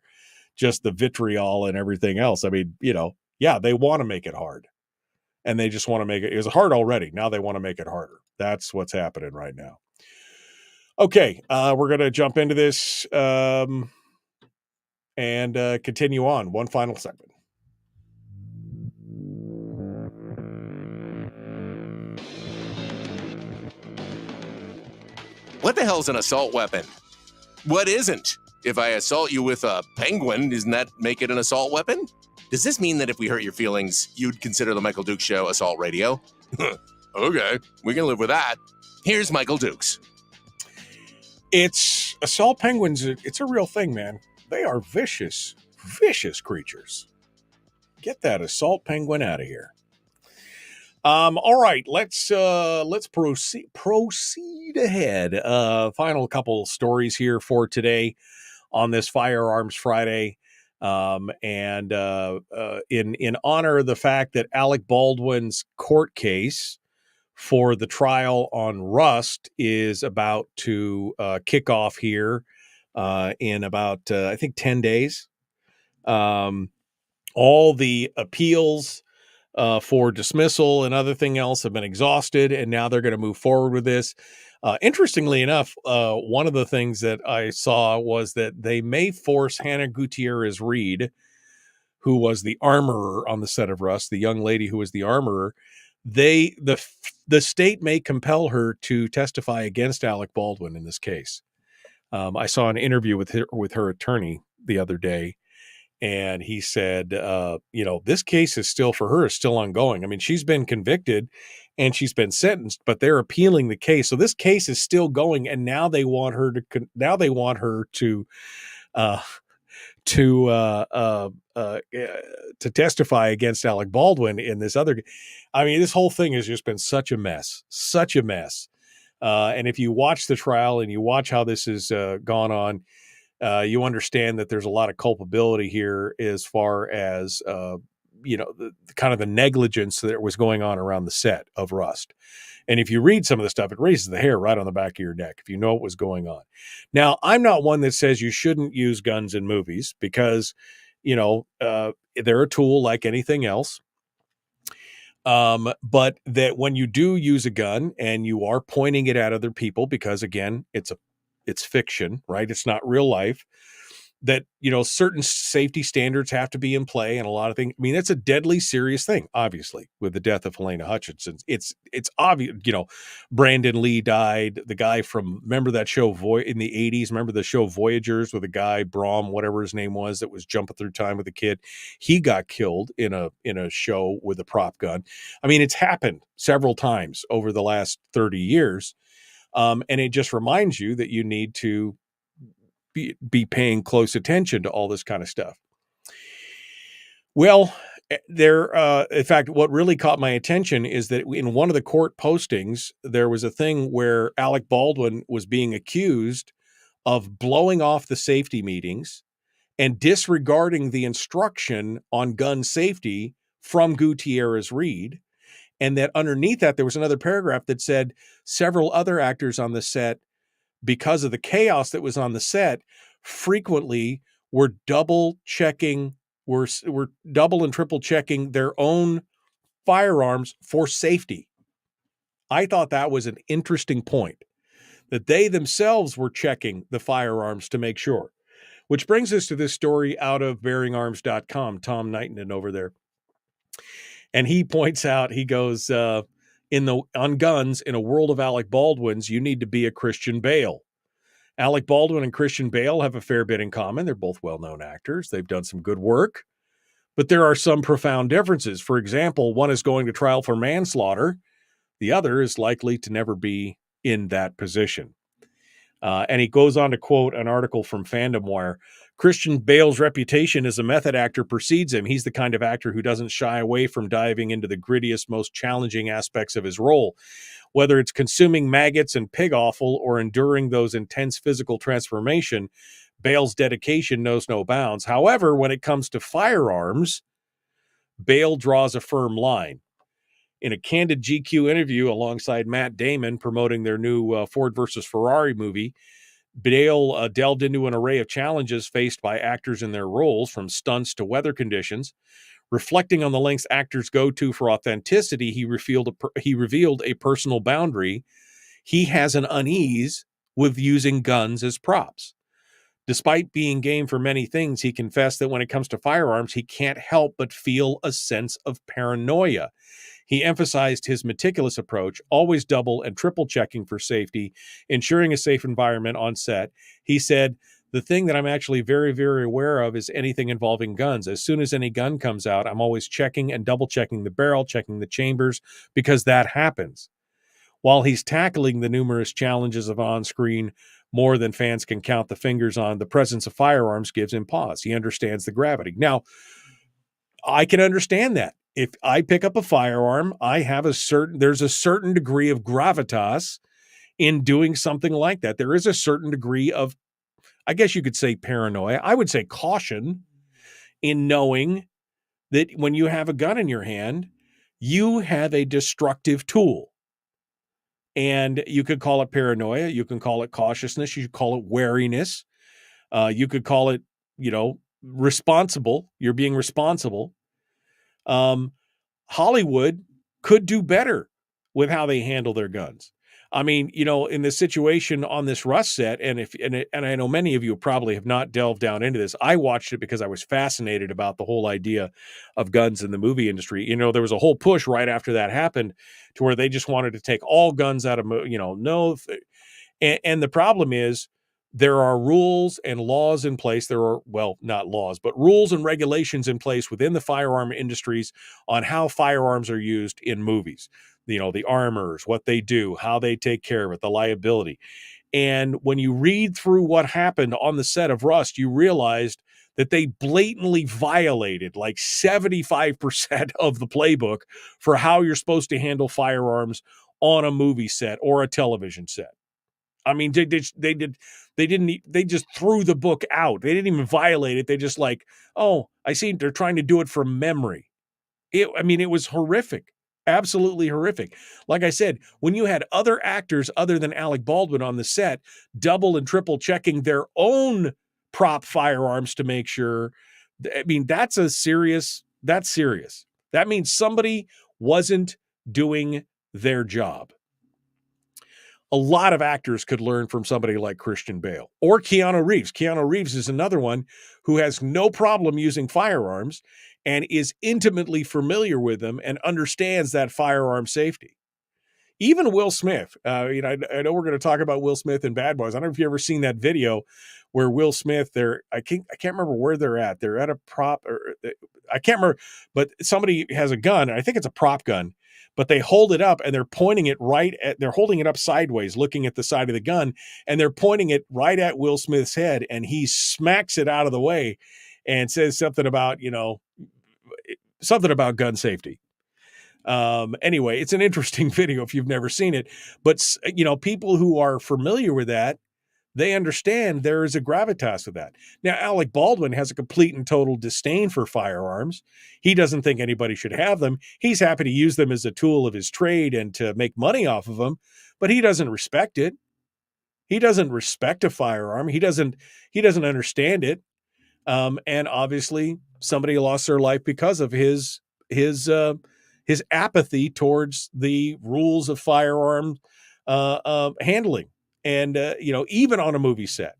Just the vitriol and everything else. I mean, you know, yeah, they want to make it hard. And they just want to make it. It was hard already. Now they want to make it harder. That's what's happening right now. Okay, we're going to jump into this and continue on. One final segment. What the hell's an assault weapon? What isn't? If I assault you with a penguin, doesn't that make it an assault weapon? Does this mean that if we hurt your feelings, you'd consider the Michael Dukes Show assault radio? Okay, we can live with that. Here's Michael Dukes. It's assault penguins. It's a real thing, man. They are vicious, vicious creatures. Get that assault penguin out of here. All right, let's proceed ahead. Final couple stories here for today on this Firearms Friday. And in honor of the fact that Alec Baldwin's court case for the trial on Rust is about to kick off here in about, I think, 10 days. All the appeals for dismissal and other thing else have been exhausted, and now they're going to move forward with this. Interestingly enough, one of the things that I saw was that they may force Hannah Gutierrez Reed, who was the armorer on the set of Rust, the young lady who was the armorer, the state may compel her to testify against Alec Baldwin in this case. I saw an interview with her attorney the other day, and he said, this case is still ongoing. I mean, she's been convicted and she's been sentenced, but they're appealing the case. So this case is still going. And now they want her to testify against Alec Baldwin in this other. I mean, this whole thing has just been such a mess. And if you watch the trial and you watch how this has gone on, you understand that there's a lot of culpability here as far as, the kind of the negligence that was going on around the set of Rust. And if you read some of the stuff, it raises the hair right on the back of your neck if you know what was going on. Now, I'm not one that says you shouldn't use guns in movies because, they're a tool like anything else. But that when you do use a gun and you are pointing it at other people, because again, it's fiction, right? It's not real life, that, certain safety standards have to be in play and a lot of things. I mean, it's a deadly serious thing, obviously, with the death of Helena Hutchinson. It's obvious, Brandon Lee died. The guy from, remember that show in the 80s? Remember the show Voyagers with a guy, Brom, whatever his name was, that was jumping through time with a kid. He got killed in a show with a prop gun. I mean, it's happened several times over the last 30 years. And it just reminds you that you need to be paying close attention to all this kind of stuff. Well, in fact, what really caught my attention is that in one of the court postings, there was a thing where Alec Baldwin was being accused of blowing off the safety meetings and disregarding the instruction on gun safety from Gutierrez Reed. And that underneath that, there was another paragraph that said several other actors on the set, because of the chaos that was on the set, frequently were double and triple checking their own firearms for safety. I thought that was an interesting point, that they themselves were checking the firearms to make sure. Which brings us to this story out of bearingarms.com, Tom Knighton over there. And he points out, he goes, on guns, in a world of Alec Baldwins, you need to be a Christian Bale. Alec Baldwin and Christian Bale have a fair bit in common. They're both well-known actors. They've done some good work, but there are some profound differences. For example, one is going to trial for manslaughter. The other is likely to never be in that position. And he goes on to quote an article from Fandom Wire. Christian Bale's reputation as a method actor precedes him. He's the kind of actor who doesn't shy away from diving into the grittiest, most challenging aspects of his role. Whether it's consuming maggots and pig offal or enduring those intense physical transformation, Bale's dedication knows no bounds. However, when it comes to firearms, Bale draws a firm line. In a candid GQ interview alongside Matt Damon promoting their new Ford versus Ferrari movie, Bale delved into an array of challenges faced by actors in their roles, from stunts to weather conditions. Reflecting on the lengths actors go to for authenticity, he revealed a personal boundary. He has an unease with using guns as props. Despite being game for many things, he confessed that when it comes to firearms, he can't help but feel a sense of paranoia. He emphasized his meticulous approach, always double and triple checking for safety, ensuring a safe environment on set. He said, The thing that I'm actually very, very aware of is anything involving guns. As soon as any gun comes out, I'm always checking and double checking the barrel, checking the chambers, because that happens. While he's tackling the numerous challenges of on-screen, more than fans can count the fingers on, the presence of firearms gives him pause. He understands the gravity. Now, I can understand that. If I pick up a firearm, there's a certain degree of gravitas in doing something like that. There is a certain degree of, I guess you could say paranoia. I would say caution in knowing that when you have a gun in your hand, you have a destructive tool. And you could call it paranoia. You can call it cautiousness. You could call it wariness. You could call it, responsible. You're being responsible. Hollywood could do better with how they handle their guns. I mean, in the situation on this Rust set, and I know many of you probably have not delved down into this. I watched it because I was fascinated about the whole idea of guns in the movie industry. There was a whole push right after that happened to where they just wanted to take all guns out of, and the problem is there are rules and laws in place. There are, well, not laws, but rules and regulations in place within the firearm industries on how firearms are used in movies. The armors, what they do, how they take care of it, the liability. And when you read through what happened on the set of Rust, you realized that they blatantly violated like 75% of the playbook for how you're supposed to handle firearms on a movie set or a television set. I mean, they just threw the book out. They didn't even violate it. They just I see they're trying to do it from memory. It was horrific. Absolutely horrific. Like I said, when you had other actors other than Alec Baldwin on the set, double and triple checking their own prop firearms to make sure, that's serious. That means somebody wasn't doing their job. A lot of actors could learn from somebody like Christian Bale or Keanu Reeves. Keanu Reeves is another one who has no problem using firearms and is intimately familiar with them and understands that firearm safety. Even Will Smith, I know we're going to talk about Will Smith and Bad Boys. I don't know if you've ever seen that video where Will Smith, I can't remember where they're at. They're at a prop, or I can't remember, but somebody has a gun. I think it's a prop gun, but they hold it up and they're pointing it they're holding it up sideways, looking at the side of the gun, and they're pointing it right at Will Smith's head, and he smacks it out of the way and says something about gun safety. Anyway, it's an interesting video if you've never seen it, but people who are familiar with that, they understand there is a gravitas to that. Now, Alec Baldwin has a complete and total disdain for firearms. He doesn't think anybody should have them. He's happy to use them as a tool of his trade and to make money off of them, but he doesn't respect it. He doesn't respect a firearm. He doesn't understand it. And obviously somebody lost their life because of his apathy towards the rules of firearm handling. And, even on a movie set,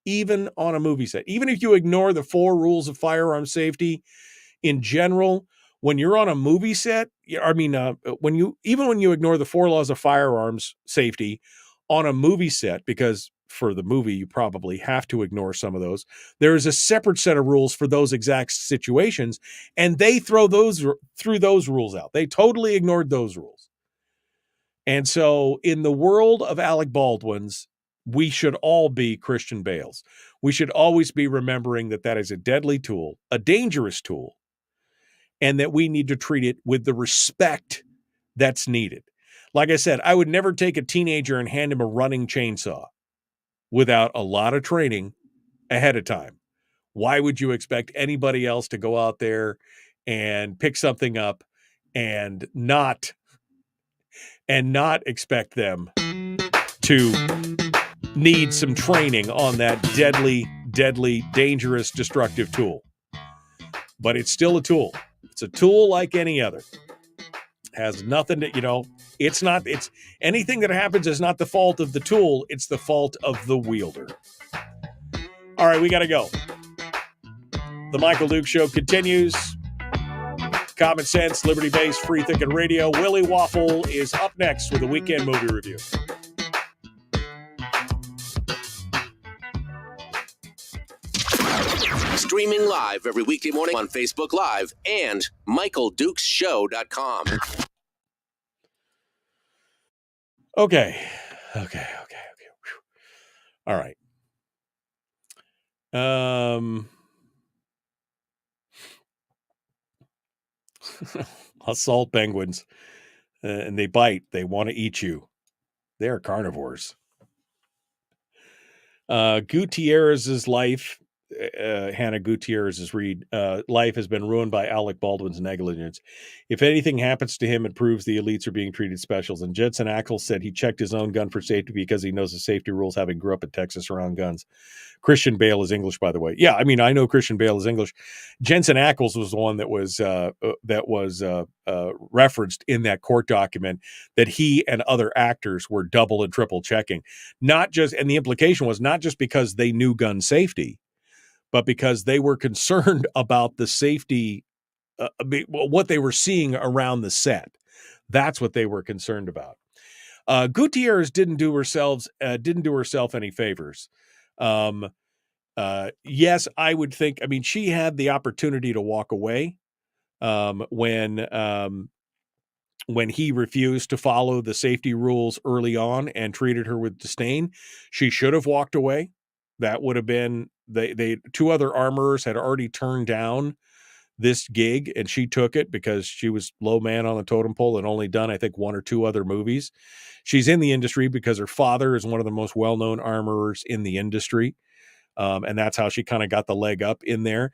even if you ignore the 4 rules of firearm safety in general, when you're on a movie set, when you ignore the 4 laws of firearms safety on a movie set, because for the movie, you probably have to ignore some of those. There is a separate set of rules for those exact situations, and they threw those rules out. They totally ignored those rules. And so in the world of Alec Baldwin's, we should all be Christian Bales. We should always be remembering that is a deadly tool, a dangerous tool, and that we need to treat it with the respect that's needed. Like I said, I would never take a teenager and hand him a running chainsaw without a lot of training ahead of time. Why would you expect anybody else to go out there and pick something up and not expect them to need some training on that deadly, dangerous, destructive tool? But it's still a tool. It's a tool like any other. Has nothing to, it's anything that happens is not the fault of the tool. It's the fault of the wielder. All right, we got to go. The Michael Duke Show continues. Common sense, liberty-based, free-thinking radio. Willie Waffle is up next with a weekend movie review. Streaming live every weekday morning on Facebook Live and MichaelDukesShow.com. Okay. All right. Assault penguins, and they bite. They want to eat you. They're carnivores. Gutierrez's life, Hannah Gutierrez's read, life has been ruined by Alec Baldwin's negligence. If anything happens to him, it proves the elites are being treated specials. And Jensen Ackles said he checked his own gun for safety because he knows the safety rules, having grew up in Texas around guns. Christian Bale is English, by the way. Yeah, I mean, I know Christian Bale is English. Jensen Ackles was the one that was referenced in that court document, that he and other actors were double and triple checking. Not just, and the implication was not just because they knew gun safety, but because they were concerned about the safety, what they were seeing around the set. That's what they were concerned about. Gutierrez didn't do herself any favors. Yes, I would think. I mean, she had the opportunity to walk away when he refused to follow the safety rules early on and treated her with disdain. She should have walked away. That would have been they two other armorers had already turned down this gig, and she took it because she was low man on the totem pole and only done, I think, one or two other movies. She's in the industry because her father is one of the most well-known armorers in the industry. And that's how she kind of got the leg up in there.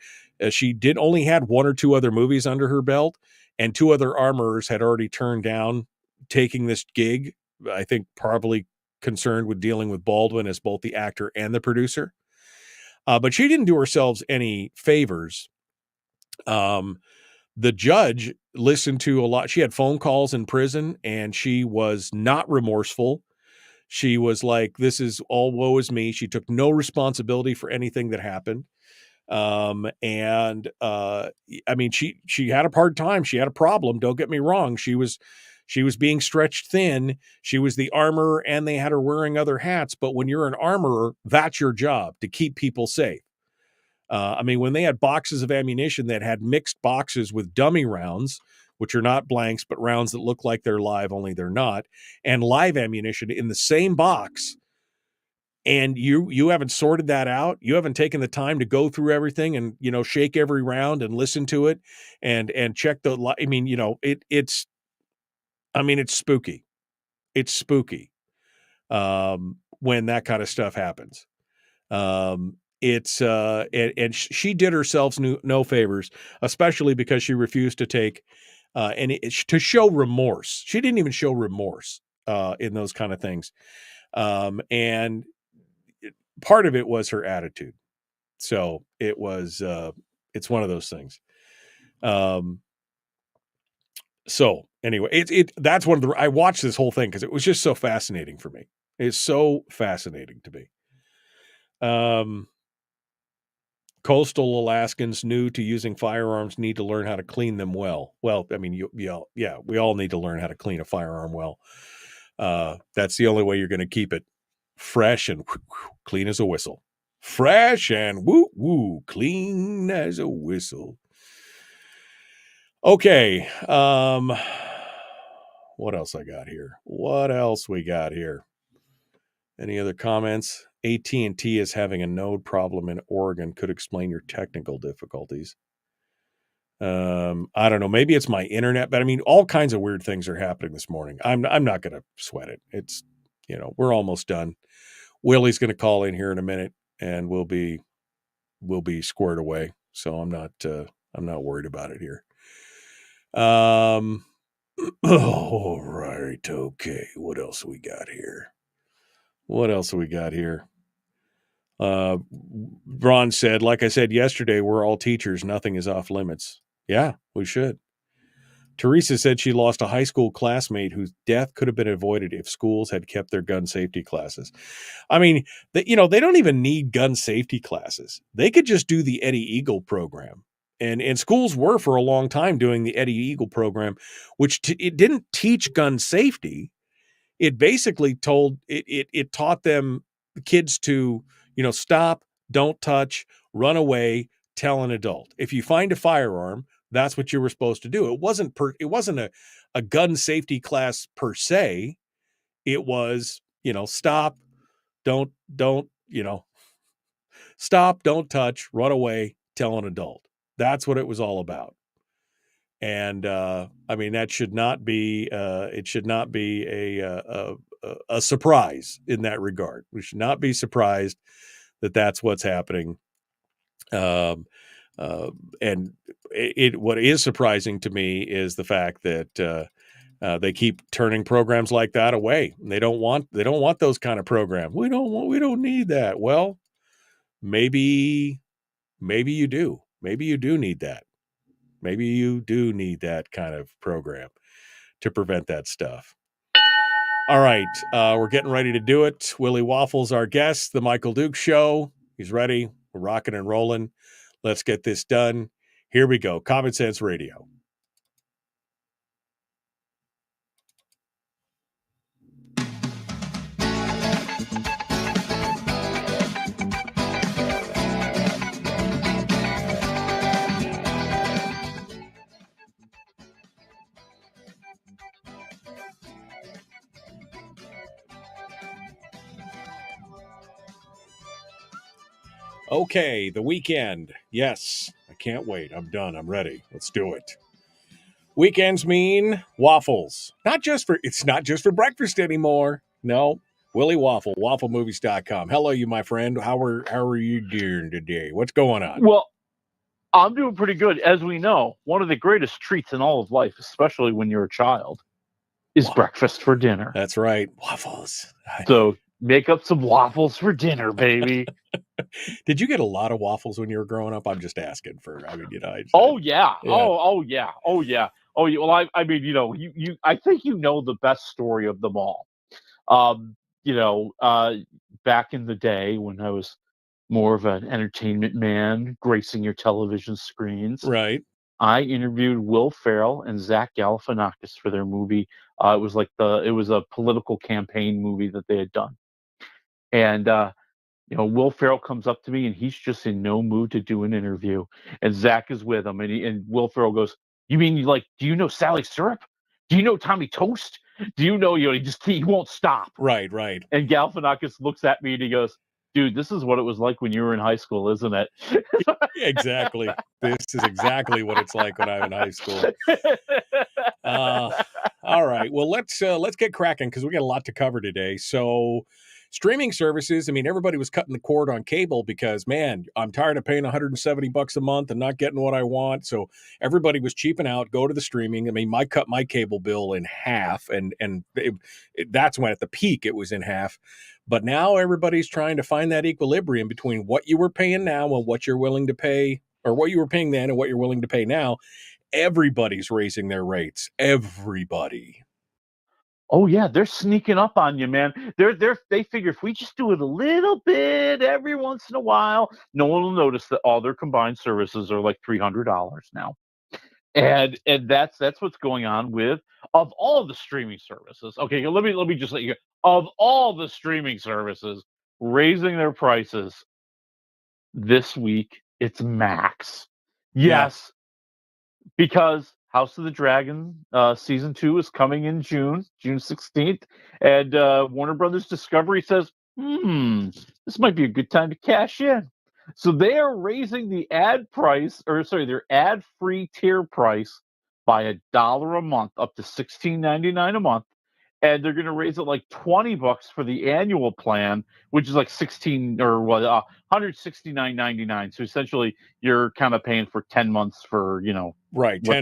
She only had one or two other movies under her belt, and two other armorers had already turned down taking this gig. I think probably concerned with dealing with Baldwin as both the actor and the producer. But she didn't do herself any favors. The judge listened to a lot. She had phone calls in prison, and she was not remorseful. She was like, this is all woe is me. She took no responsibility for anything that happened. I mean, she had a hard time. She had a problem. Don't get me wrong. She was being stretched thin. She was the armorer, and they had her wearing other hats. But when you're an armorer, that's your job, to keep people safe. I mean, when they had boxes of ammunition that had mixed boxes with dummy rounds, which are not blanks, but rounds that look like they're live, only they're not, and live ammunition in the same box, and you haven't sorted that out, you haven't taken the time to go through everything and, shake every round and listen to it and check I mean, it's spooky. It's spooky when that kind of stuff happens. And she did herself no favors, especially because she refused to take to show remorse. She didn't even show remorse in those kind of things. And part of it was her attitude. So it was, it's one of those things. So anyway, that's one of I watched this whole thing because it was just so fascinating for me. It's so fascinating to me. Coastal Alaskans new to using firearms need to learn how to clean them well. Well, I mean, we all need to learn how to clean a firearm well. That's the only way you're going to keep it fresh and clean as a whistle. Fresh and woo, clean as a whistle. Okay. What else I got here? What else we got here? Any other comments? AT&T is having a node problem in Oregon. Could explain your technical difficulties. I don't know. Maybe it's my internet, but I mean, all kinds of weird things are happening this morning. I'm not going to sweat it. It's, we're almost done. Willie's going to call in here in a minute, and we'll be squared away. So I'm not worried about it here. All right. Okay. What else we got here? Ron said, like I said yesterday, we're all teachers. Nothing is off limits. Yeah, we should. Teresa said she lost a high school classmate whose death could have been avoided if schools had kept their gun safety classes. I mean, they don't even need gun safety classes. They could just do the Eddie Eagle program. And schools were for a long time doing the Eddie Eagle program, which it didn't teach gun safety. It basically it taught them kids to, stop, don't touch, run away, tell an adult. If you find a firearm, that's what you were supposed to do. It wasn't a gun safety class per se. It was, stop, don't, stop, don't touch, run away, tell an adult. That's what it was all about. And that should not be. It should not be a surprise in that regard. We should not be surprised that that's what's happening. And what is surprising to me is the fact that they keep turning programs like that away. They don't want those kind of programs. We don't need that. Well, maybe you do. Maybe you do need that. Maybe you do need that kind of program to prevent that stuff. All right. We're getting ready to do it. Willie Waffle's our guest, The Michael Duke Show. He's ready. We're rocking and rolling. Let's get this done. Here we go. Common Sense Radio. Okay, the weekend. Yes, I can't wait. I'm done. I'm ready. Let's do it. Weekends mean waffles. It's not just for breakfast anymore. No, Willie Waffle, wafflemovies.com. Hello, you, my friend. How are you doing today? What's going on? Well, I'm doing pretty good. As we know, one of the greatest treats in all of life, especially when you're a child, is breakfast for dinner. That's right. Waffles. So make up some waffles for dinner, baby. Did you get a lot of waffles when you were growing up? I'm just asking for, Oh, yeah. Oh, yeah. Well, I think you know the best story of them all. Back in the day when I was more of an entertainment man gracing your television screens. Right. I interviewed Will Ferrell and Zach Galifianakis for their movie. It was a political campaign movie that they had done. And, Will Ferrell comes up to me and he's just in no mood to do an interview. And Zach is with him. And Will Ferrell goes, "You mean do you know Sally Syrup? Do you know Tommy Toast? Do you know, he won't stop." Right. And Galifianakis looks at me and he goes, "Dude, this is what it was like when you were in high school, isn't it?" Exactly. This is exactly what it's like when I'm in high school. All right. Well, let's get cracking because we got a lot to cover today. So, streaming services. Everybody was cutting the cord on cable because, man, I'm tired of paying $170 a month and not getting what I want. So everybody was cheaping out. Go to the streaming. I cut my cable bill in half, and that's when at the peak it was in half. But now everybody's trying to find that equilibrium between what you were paying now and what you're willing to pay, or what you were paying then and what you're willing to pay now. Everybody's raising their rates. Everybody. Oh yeah, they're sneaking up on you, man. They figure if we just do it a little bit every once in a while, no one will notice that all their combined services are like $300 now. And that's what's going on with of all the streaming services. Okay, let me just let you go. Of all the streaming services raising their prices this week, it's Max. Yes, because House of the Dragon season 2 is coming in June 16th, and Warner Brothers Discovery says, this might be a good time to cash in. So they are raising the their ad-free tier price by $1 a month, up to $16.99 a month, and they're going to raise it like $20 for the annual plan, which is like $169.99. So essentially, you're kind of paying for 10 months for 10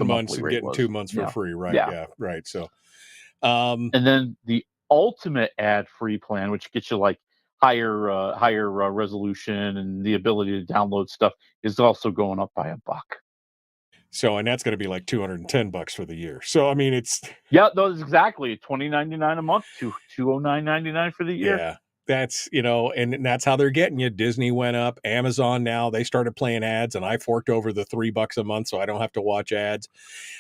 months and getting 2 months for free, right? Yeah, right. So, and then the ultimate ad-free plan, which gets you like higher resolution and the ability to download stuff, is also going up by $1. So, and that's going to be like $210 for the year. So, it's that's exactly $20.99 a month to $209.99 for the year. Yeah. That's, and that's how they're getting you. Disney went up, Amazon now, they started playing ads, and I forked over the $3 a month so I don't have to watch ads.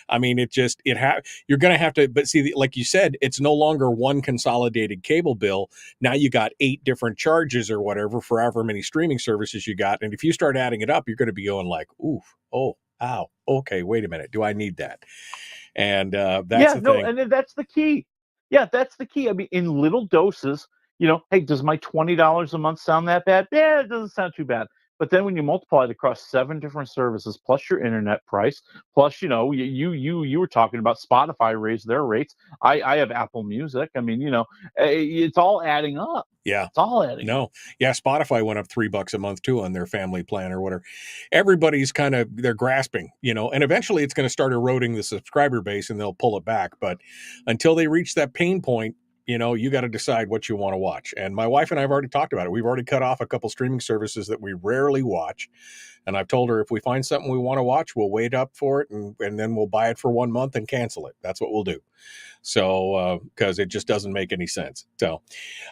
I mean, you're going to have to, but see, like you said, it's no longer one consolidated cable bill. Now you got 8 different charges or whatever for however many streaming services you got. And if you start adding it up, you're going to be going like, oof, oh, ow, okay, wait a minute. Do I need that? And that's the thing. And that's the key. Yeah, that's the key. I mean, in little doses, hey, does my $20 a month sound that bad? Yeah, it doesn't sound too bad. But then when you multiply it across 7 different services, plus your internet price, plus you were talking about Spotify raised their rates. I have Apple Music. I mean, it's all adding up. Yeah, it's all adding. No, yeah, Spotify went up $3 a month too on their family plan or whatever. Everybody's they're grasping, and eventually it's going to start eroding the subscriber base and they'll pull it back. But until they reach that pain point, you got to decide what you want to watch. And my wife and I have already talked about it. We've already cut off a couple streaming services that we rarely watch. And I've told her if we find something we want to watch, we'll wait up for it and then we'll buy it for 1 month and cancel it. That's what we'll do. So, because it just doesn't make any sense. So,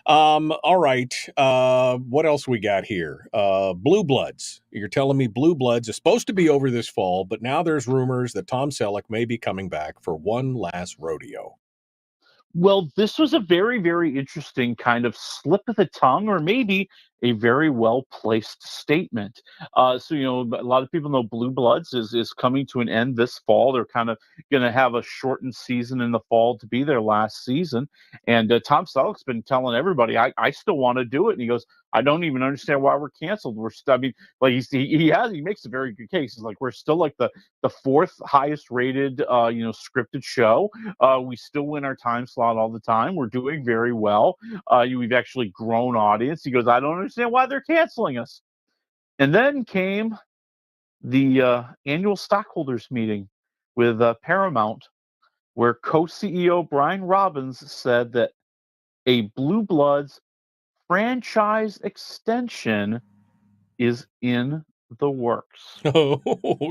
all right. What else we got here? Blue Bloods. You're telling me Blue Bloods is supposed to be over this fall, but now there's rumors that Tom Selleck may be coming back for one last rodeo. Well, this was a very, very interesting kind of slip of the tongue, or maybe a very well-placed statement. So, a lot of people know Blue Bloods is coming to an end this fall. They're kind of going to have a shortened season in the fall to be their last season. And Tom Selleck's been telling everybody, I still want to do it. And he goes, I don't even understand why we're canceled. He makes a very good case. He's like, we're still like the 4th highest rated, scripted show. We still win our time slot all the time. We're doing very well. We've actually grown audience. He goes, I don't understand why they're canceling us. And then came the annual stockholders meeting with Paramount, where co-CEO Brian Robbins said that a Blue Bloods franchise extension is in the works. Oh,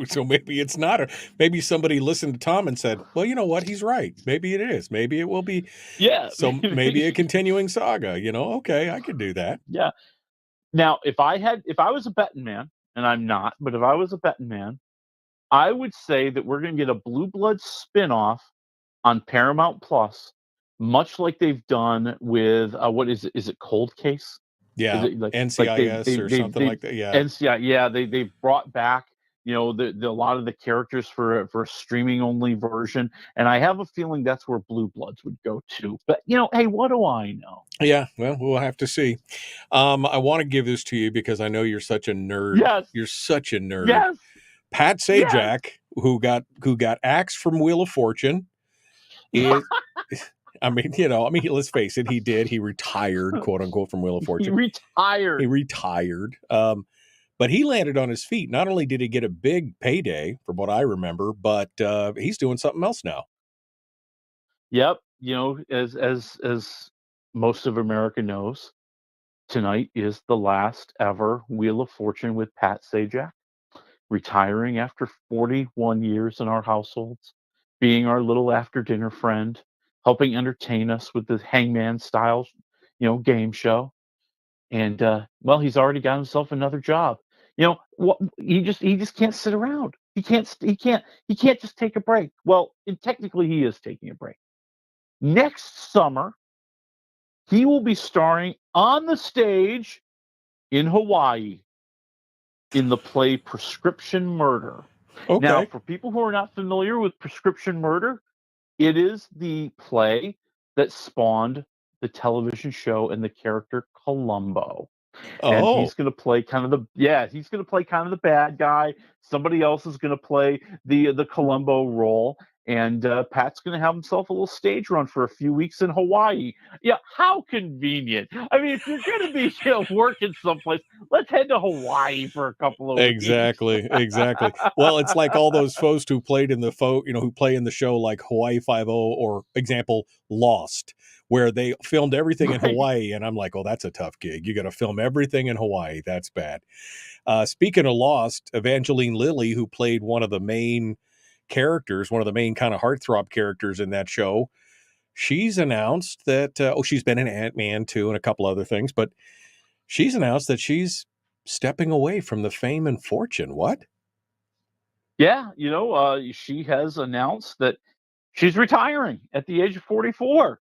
so maybe it's not. Maybe somebody listened to Tom and said, well, you know what? He's right. Maybe it is. Maybe it will be. Yeah. So maybe a continuing saga, okay, I could do that. Yeah. Now, if I was a betting man, and I'm not, but if I was a betting man, I would say that we're going to get a Blue Bloods spinoff on Paramount Plus, much like they've done with what is it? Is it Cold Case? Yeah, NCIS or something like that. Yeah, NCIS. Yeah, they brought back a lot of the characters for a streaming only version, and I have a feeling that's where Blue Bloods would go to. But hey, what do I know? Yeah, well, we'll have to see. I want to give this to you because I know you're such a nerd. Yes, you're such a nerd. Yes, Pat Sajak, who got axed from Wheel of Fortune, is. Let's face it, he did. He retired, quote unquote, from Wheel of Fortune. He retired. But he landed on his feet. Not only did he get a big payday, from what I remember, but he's doing something else now. Yep. As most of America knows, tonight is the last ever Wheel of Fortune with Pat Sajak, retiring after 41 years in our households, being our little after-dinner friend, helping entertain us with the hangman style, game show. And he's already got himself another job. He just can't sit around. He can't just take a break. Well, technically he is taking a break. Next summer, he will be starring on the stage in Hawaii in the play Prescription Murder. Okay. Now, for people who are not familiar with Prescription Murder, it is the play that spawned the television show and the character Columbo. And he's going to play kind of the bad guy. Somebody else is going to play the Columbo role. And Pat's going to have himself a little stage run for a few weeks in Hawaii. Yeah, how convenient. I mean, if you're going to be working someplace, let's head to Hawaii for a couple of weeks. Exactly. Well, it's like all those folks who played in who play in the show like Hawaii Five-0 or, example, Lost, where they filmed everything in Hawaii. And I'm like, oh, that's a tough gig. You got to film everything in Hawaii. That's bad. Speaking of Lost, Evangeline Lilly, who played one of the main characters, one of the main kind of heartthrob characters in that show, she's announced that, she's been in Ant-Man 2 and a couple other things, but she's announced that she's stepping away from the fame and fortune. What? Yeah, she has announced that she's retiring at the age of 44.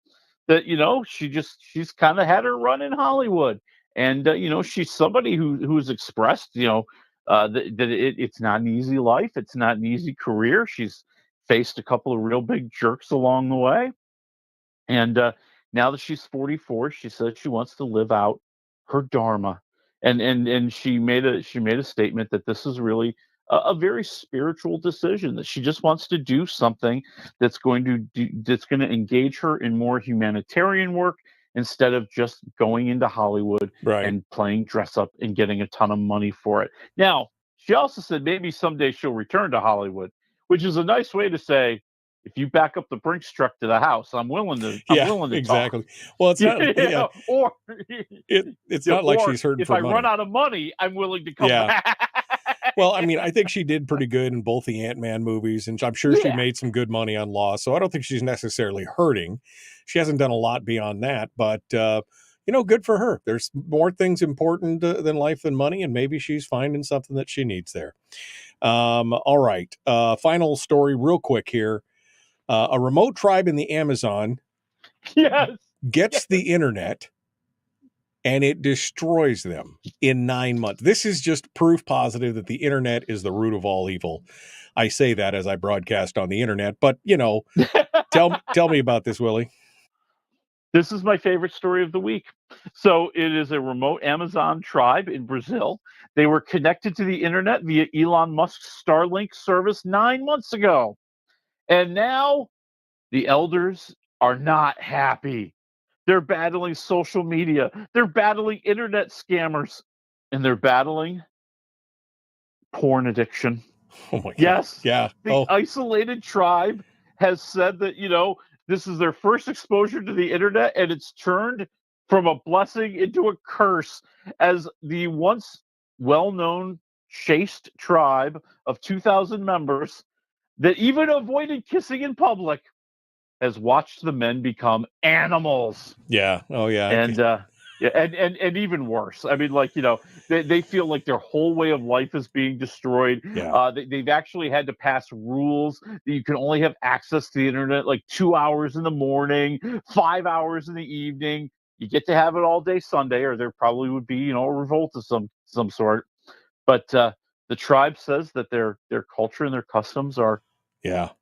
That she's kind of had her run in Hollywood, and she's somebody who's expressed that it's not an easy life, it's not an easy career. She's faced a couple of real big jerks along the way, and now that she's 44, she says she wants to live out her dharma, and she made a statement that this is really a very spiritual decision, that she just wants to do something that's going to engage her in more humanitarian work instead of just going into Hollywood Right. and playing dress up and getting a ton of money for it. Now, she also said maybe someday she'll return to Hollywood, which is a nice way to say, if you back up the Brinks truck to the house, I'm willing to exactly. talk. Well, it's not. Or it's not like or she's hurting if for I money. run out of money, I'm willing to come Yeah. back. Well, I mean, I think she did pretty good in both the Ant-Man movies, and I'm sure she made some good money on Law, so I don't think she's necessarily hurting. She hasn't done a lot beyond that, but, good for her. There's more things important than life than money, and maybe she's finding something that she needs there. All right. Final story real quick here. A remote tribe in the Amazon gets the internet, and it destroys them in 9 months. This is just proof positive that the internet is the root of all evil. I say that as I broadcast on the internet, but tell me about this, Willie. This is my favorite story of the week. So it is a remote Amazon tribe in Brazil. They were connected to the internet via Elon Musk's Starlink service 9 months ago. And now the elders are not happy. They're battling social media. They're battling internet scammers. And they're battling porn addiction. Oh my God. Yes. Yeah. The isolated tribe has said that, this is their first exposure to the internet, and it's turned from a blessing into a curse, as the once well-known chaste tribe of 2,000 members that even avoided kissing in public has watched the men become animals. Yeah. Oh yeah. And and even worse. I mean, they feel like their whole way of life is being destroyed. Yeah. They've actually had to pass rules that you can only have access to the internet like 2 hours in the morning, 5 hours in the evening. You get to have it all day Sunday, or there probably would be, a revolt of some sort. But the tribe says that their culture and their customs are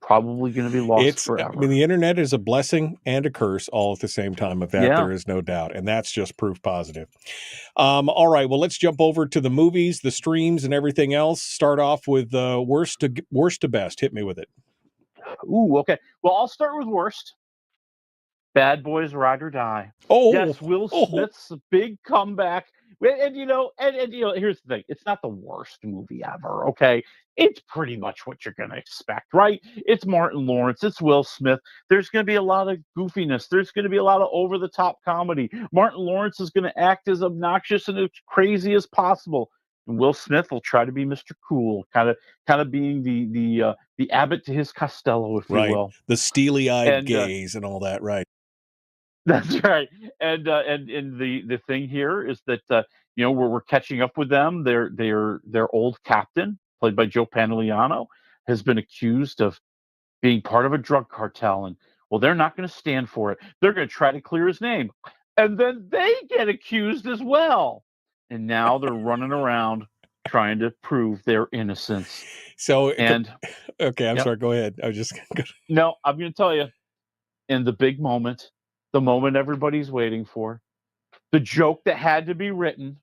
probably going to be lost forever. I mean, the internet is a blessing and a curse all at the same time. Of that, there is no doubt. And that's just proof positive. All right. Well, let's jump over to the movies, the streams, and everything else. Start off with worst to best. Hit me with it. Ooh, okay. Well, I'll start with worst. Bad Boys Ride or Die. Oh, yes, Will Smith's big comeback. And here's the thing. It's not the worst movie ever, okay? It's pretty much what you're going to expect, right? It's Martin Lawrence. It's Will Smith. There's going to be a lot of goofiness. There's going to be a lot of over-the-top comedy. Martin Lawrence is going to act as obnoxious and as crazy as possible. And Will Smith will try to be Mr. Cool, kind of being the Abbott to his Costello, if you will. The steely-eyed gaze and all that, right? That's right. And the thing here is that we're catching up with them. Their old captain, played by Joe Pantoliano, has been accused of being part of a drug cartel, and they're not going to stand for it. They're going to try to clear his name, and then they get accused as well. And now they're running around trying to prove their innocence. So, okay, I'm sorry. Go ahead. I was just no. I'm going to tell you, in the big moment. The moment everybody's waiting for, the joke that had to be written,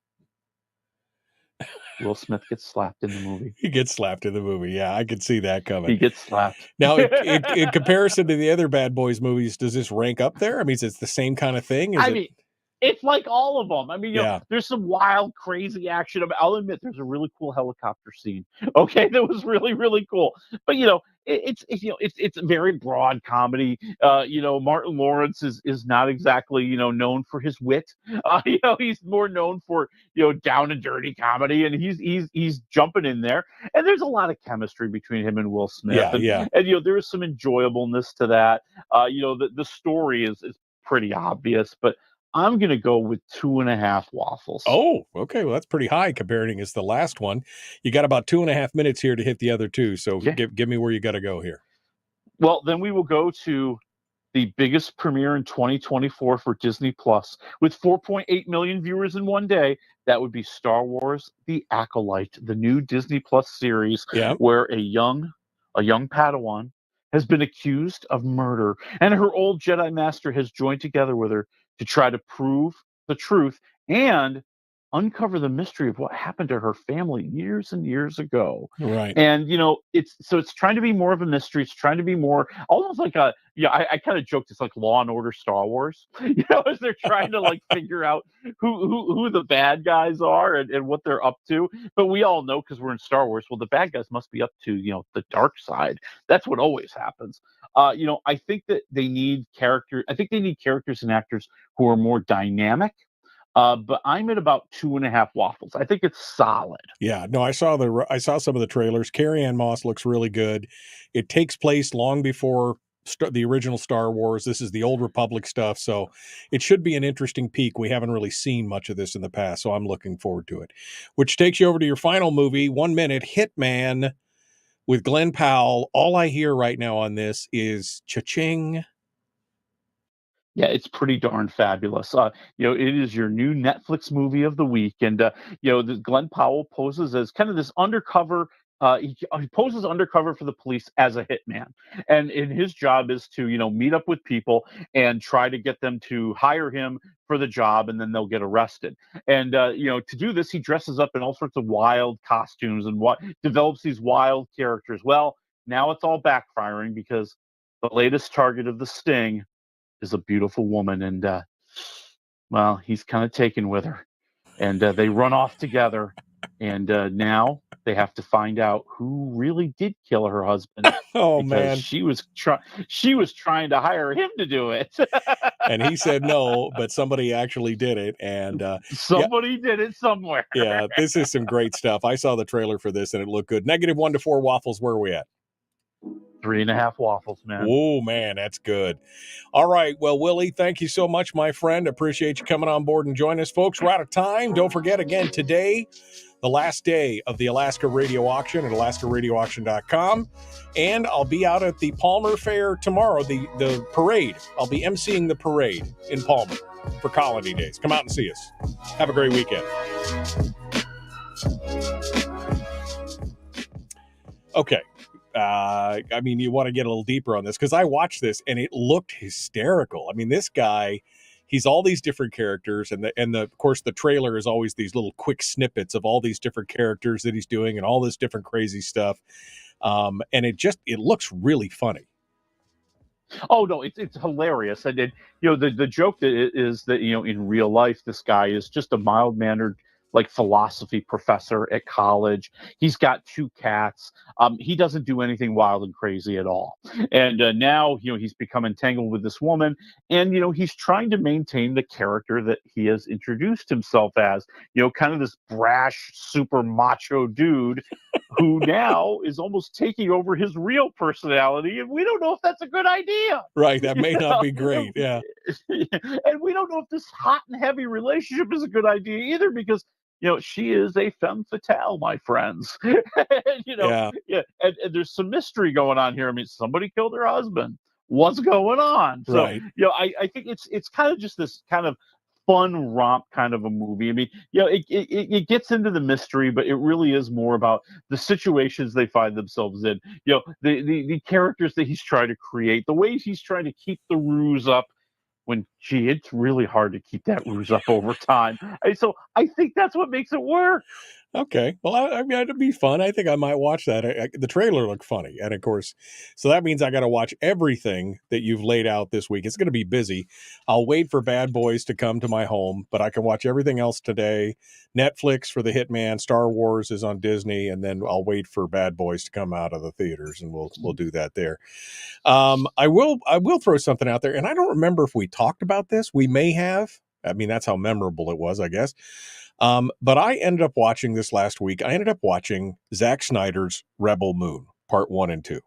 Will Smith gets slapped in the movie. He gets slapped in the movie. Yeah, I could see that coming. He gets slapped. Now, in comparison to the other Bad Boys movies, does this rank up there? I mean, it's the same kind of thing? It's like all of them. I mean, there's some wild, crazy action. I'll admit there's a really cool helicopter scene, okay, that was really, really cool. But, it's a very broad comedy. Martin Lawrence is not exactly known for his wit. He's more known for down and dirty comedy, and he's jumping in there. And there's a lot of chemistry between him and Will Smith, Yeah. and there is some enjoyableness to that. The story is pretty obvious, but I'm going to go with 2.5 waffles. Oh, okay. Well, that's pretty high comparing as the last one. You got about 2.5 minutes here to hit the other two. So give me where you got to go here. Well, then we will go to the biggest premiere in 2024 for Disney Plus with 4.8 million viewers in one day. That would be Star Wars: The Acolyte, the new Disney Plus series, where a young Padawan has been accused of murder, and her old Jedi master has joined together with her to try to prove the truth and uncover the mystery of what happened to her family years and years ago. Right. And it's trying to be more of a mystery. It's trying to be more almost like I kind of joked it's like Law and Order Star Wars, as they're trying to like figure out who the bad guys are and what they're up to. But we all know, because we're in Star Wars, well, the bad guys must be up to the dark side. That's what always happens. I think that they need characters. I think they need characters and actors who are more dynamic. But I'm at about 2.5 waffles. I think it's solid. Yeah, no, I saw some of the trailers. Carrie-Anne Moss looks really good. It takes place long before the original Star Wars. This is the Old Republic stuff, so it should be an interesting peek. We haven't really seen much of this in the past, so I'm looking forward to it. Which takes you over to your final movie, 1 minute, Hitman with Glenn Powell. All I hear right now on this is cha-ching. Yeah, it's pretty darn fabulous. It is your new Netflix movie of the week, and Glenn Powell poses as kind of this undercover. He poses undercover for the police as a hitman, and his job is to meet up with people and try to get them to hire him for the job, and then they'll get arrested. And to do this, he dresses up in all sorts of wild costumes and develops these wild characters. Well, now it's all backfiring because the latest target of the sting is a beautiful woman, and he's kind of taken with her, and they run off together, and now they have to find out who really did kill her husband. Oh man, she was trying to hire him to do it, and he said no, but somebody actually did it, and somebody did it somewhere. Yeah, this is some great stuff. I saw the trailer for this, and it looked good. -1 to 4 waffles. Where are we at? 3.5 waffles, man. Oh, man, that's good. All right. Well, Willie, thank you so much, my friend. Appreciate you coming on board and joining us, folks. We're out of time. Don't forget, again, today, the last day of the Alaska Radio Auction at alaskaradioauction.com. And I'll be out at the Palmer Fair tomorrow, the parade. I'll be emceeing the parade in Palmer for Colony Days. Come out and see us. Have a great weekend. Okay. You want to get a little deeper on this because I watched this and it looked hysterical. I mean, this guy, he's all these different characters, and of course the trailer is always these little quick snippets of all these different characters that he's doing and all this different crazy stuff. And it looks really funny. Oh no, it's hilarious. And the joke is that in real life this guy is just a mild-mannered philosophy professor at college. He's got 2 cats. He doesn't do anything wild and crazy at all. And now he's become entangled with this woman, and he's trying to maintain the character that he has introduced himself as. Kind of this brash, super macho dude who now is almost taking over his real personality, and we don't know if that's a good idea. Right, that may not be great. Yeah. And we don't know if this hot and heavy relationship is a good idea either, because she is a femme fatale, my friends. Yeah, and there's some mystery going on here. I mean, somebody killed her husband. What's going on? So, right. I think it's kind of just this kind of fun romp kind of a movie. I mean, it gets into the mystery, but it really is more about the situations they find themselves in. The characters that he's trying to create, the ways he's trying to keep the ruse up, when it's really hard to keep that ruse up over time. And so I think that's what makes it work. Okay. Well, I mean, it'd be fun. I think I might watch that. The trailer looked funny. And of course, so that means I got to watch everything that you've laid out this week. It's going to be busy. I'll wait for Bad Boys to come to my home, but I can watch everything else today. Netflix for The Hitman, Star Wars is on Disney, and then I'll wait for Bad Boys to come out of the theaters, and we'll do that there. I will throw something out there, and I don't remember if we talked about this. We may have. I mean, that's how memorable it was, I guess. But I ended up watching this last week. I ended up watching Zack Snyder's Rebel Moon, part 1 and 2.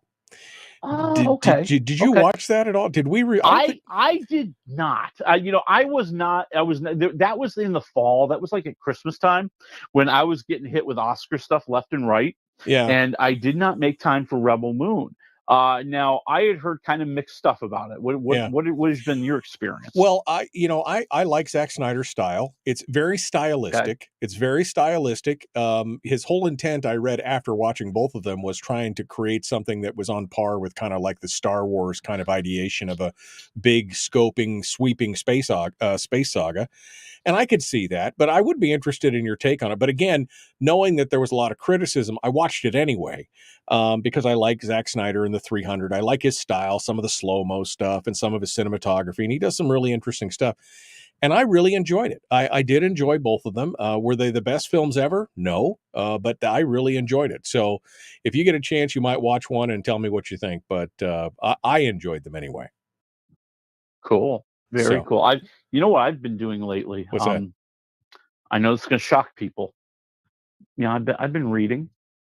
Okay. Did you watch that at all? Did we? I did not. I was not. That was in the fall. That was like at Christmas time when I was getting hit with Oscar stuff left and right. Yeah. And I did not make time for Rebel Moon. Now I had heard kind of mixed stuff about it. What has been your experience? Well, I like Zack Snyder's style. It's very stylistic. Okay. It's very stylistic. His whole intent, I read after watching both of them, was trying to create something that was on par with kind of like the Star Wars kind of ideation of a big scoping, sweeping space saga. And I could see that, but I would be interested in your take on it. But again, knowing that there was a lot of criticism, I watched it anyway because I like Zack Snyder in the 300. I like his style, some of the slow-mo stuff and some of his cinematography, and he does some really interesting stuff. And I really enjoyed it. I did enjoy both of them. Were they the best films ever? No, but I really enjoyed it. So if you get a chance, you might watch one and tell me what you think. But I enjoyed them anyway. Cool. Very cool. You know what I've been doing lately? What's that? I know it's going to shock people. I've been reading.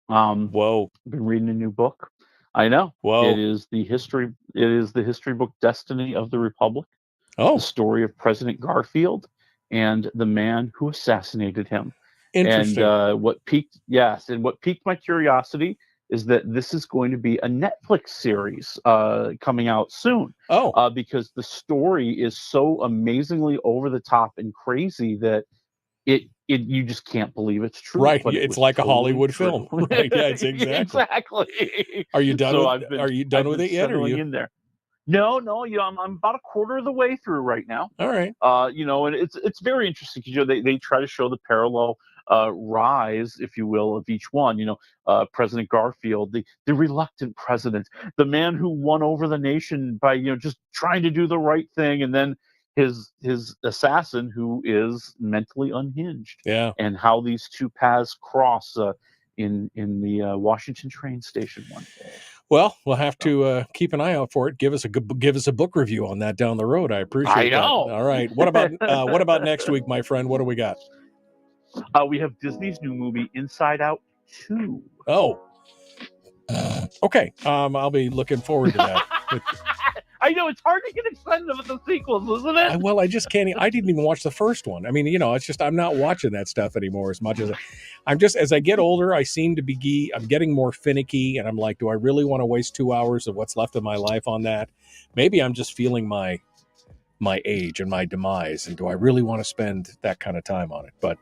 Whoa! I've been reading a new book. I know. Whoa! It is the history book Destiny of the Republic. Oh, the story of President Garfield and the man who assassinated him. Interesting. And what piqued my curiosity is that this is going to be a Netflix series coming out soon. Oh, because the story is so amazingly over the top and crazy that you just can't believe it's true. Right, but it's like totally a Hollywood film. Right? Yeah, it's exactly. Are you done? Are you done with it yet? Or are you in there? No. I'm about a quarter of the way through right now. All right. And it's very interesting because they try to show the parallel rise, if you will, of each one. President Garfield, the reluctant president, the man who won over the nation by just trying to do the right thing, and then his assassin who is mentally unhinged. Yeah. And how these two paths cross in the Washington train station one day. Well, we'll have to keep an eye out for it. Give us a book review on that down the road. I appreciate that. All right. What about next week, my friend? What do we got? We have Disney's new movie, Inside Out 2. Oh. Okay. I'll be looking forward to that. I know it's hard to get excited about the sequels, isn't it? Well, I just can't. I didn't even watch the first one. I mean, it's just I'm not watching that stuff anymore as much as I'm just as I get older. I seem to be. I'm getting more finicky, and I'm like, do I really want to waste 2 hours of what's left of my life on that? Maybe I'm just feeling my age and my demise, and do I really want to spend that kind of time on it? But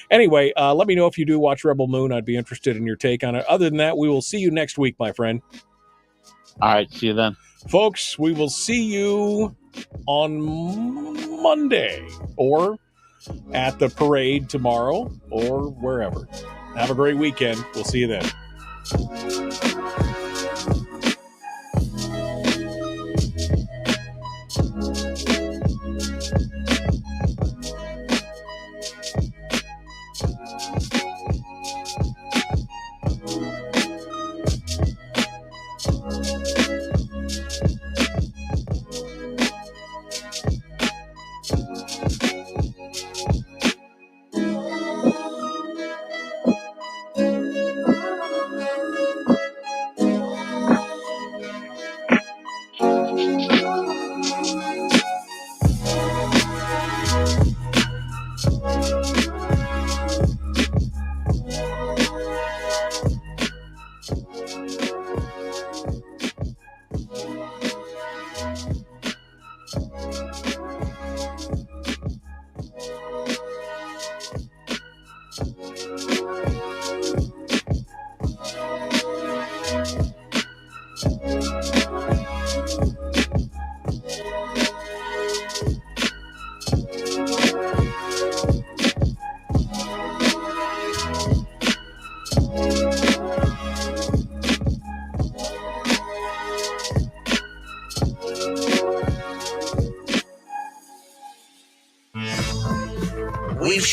anyway, let me know if you do watch Rebel Moon. I'd be interested in your take on it. Other than that, we will see you next week, my friend. All right, see you then. Folks, we will see you on Monday or at the parade tomorrow or wherever. Have a great weekend. We'll see you then.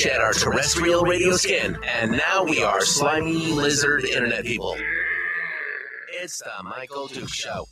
shed our terrestrial radio skin, and now we are slimy lizard internet people. It's the Michael Duke Show.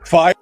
Five.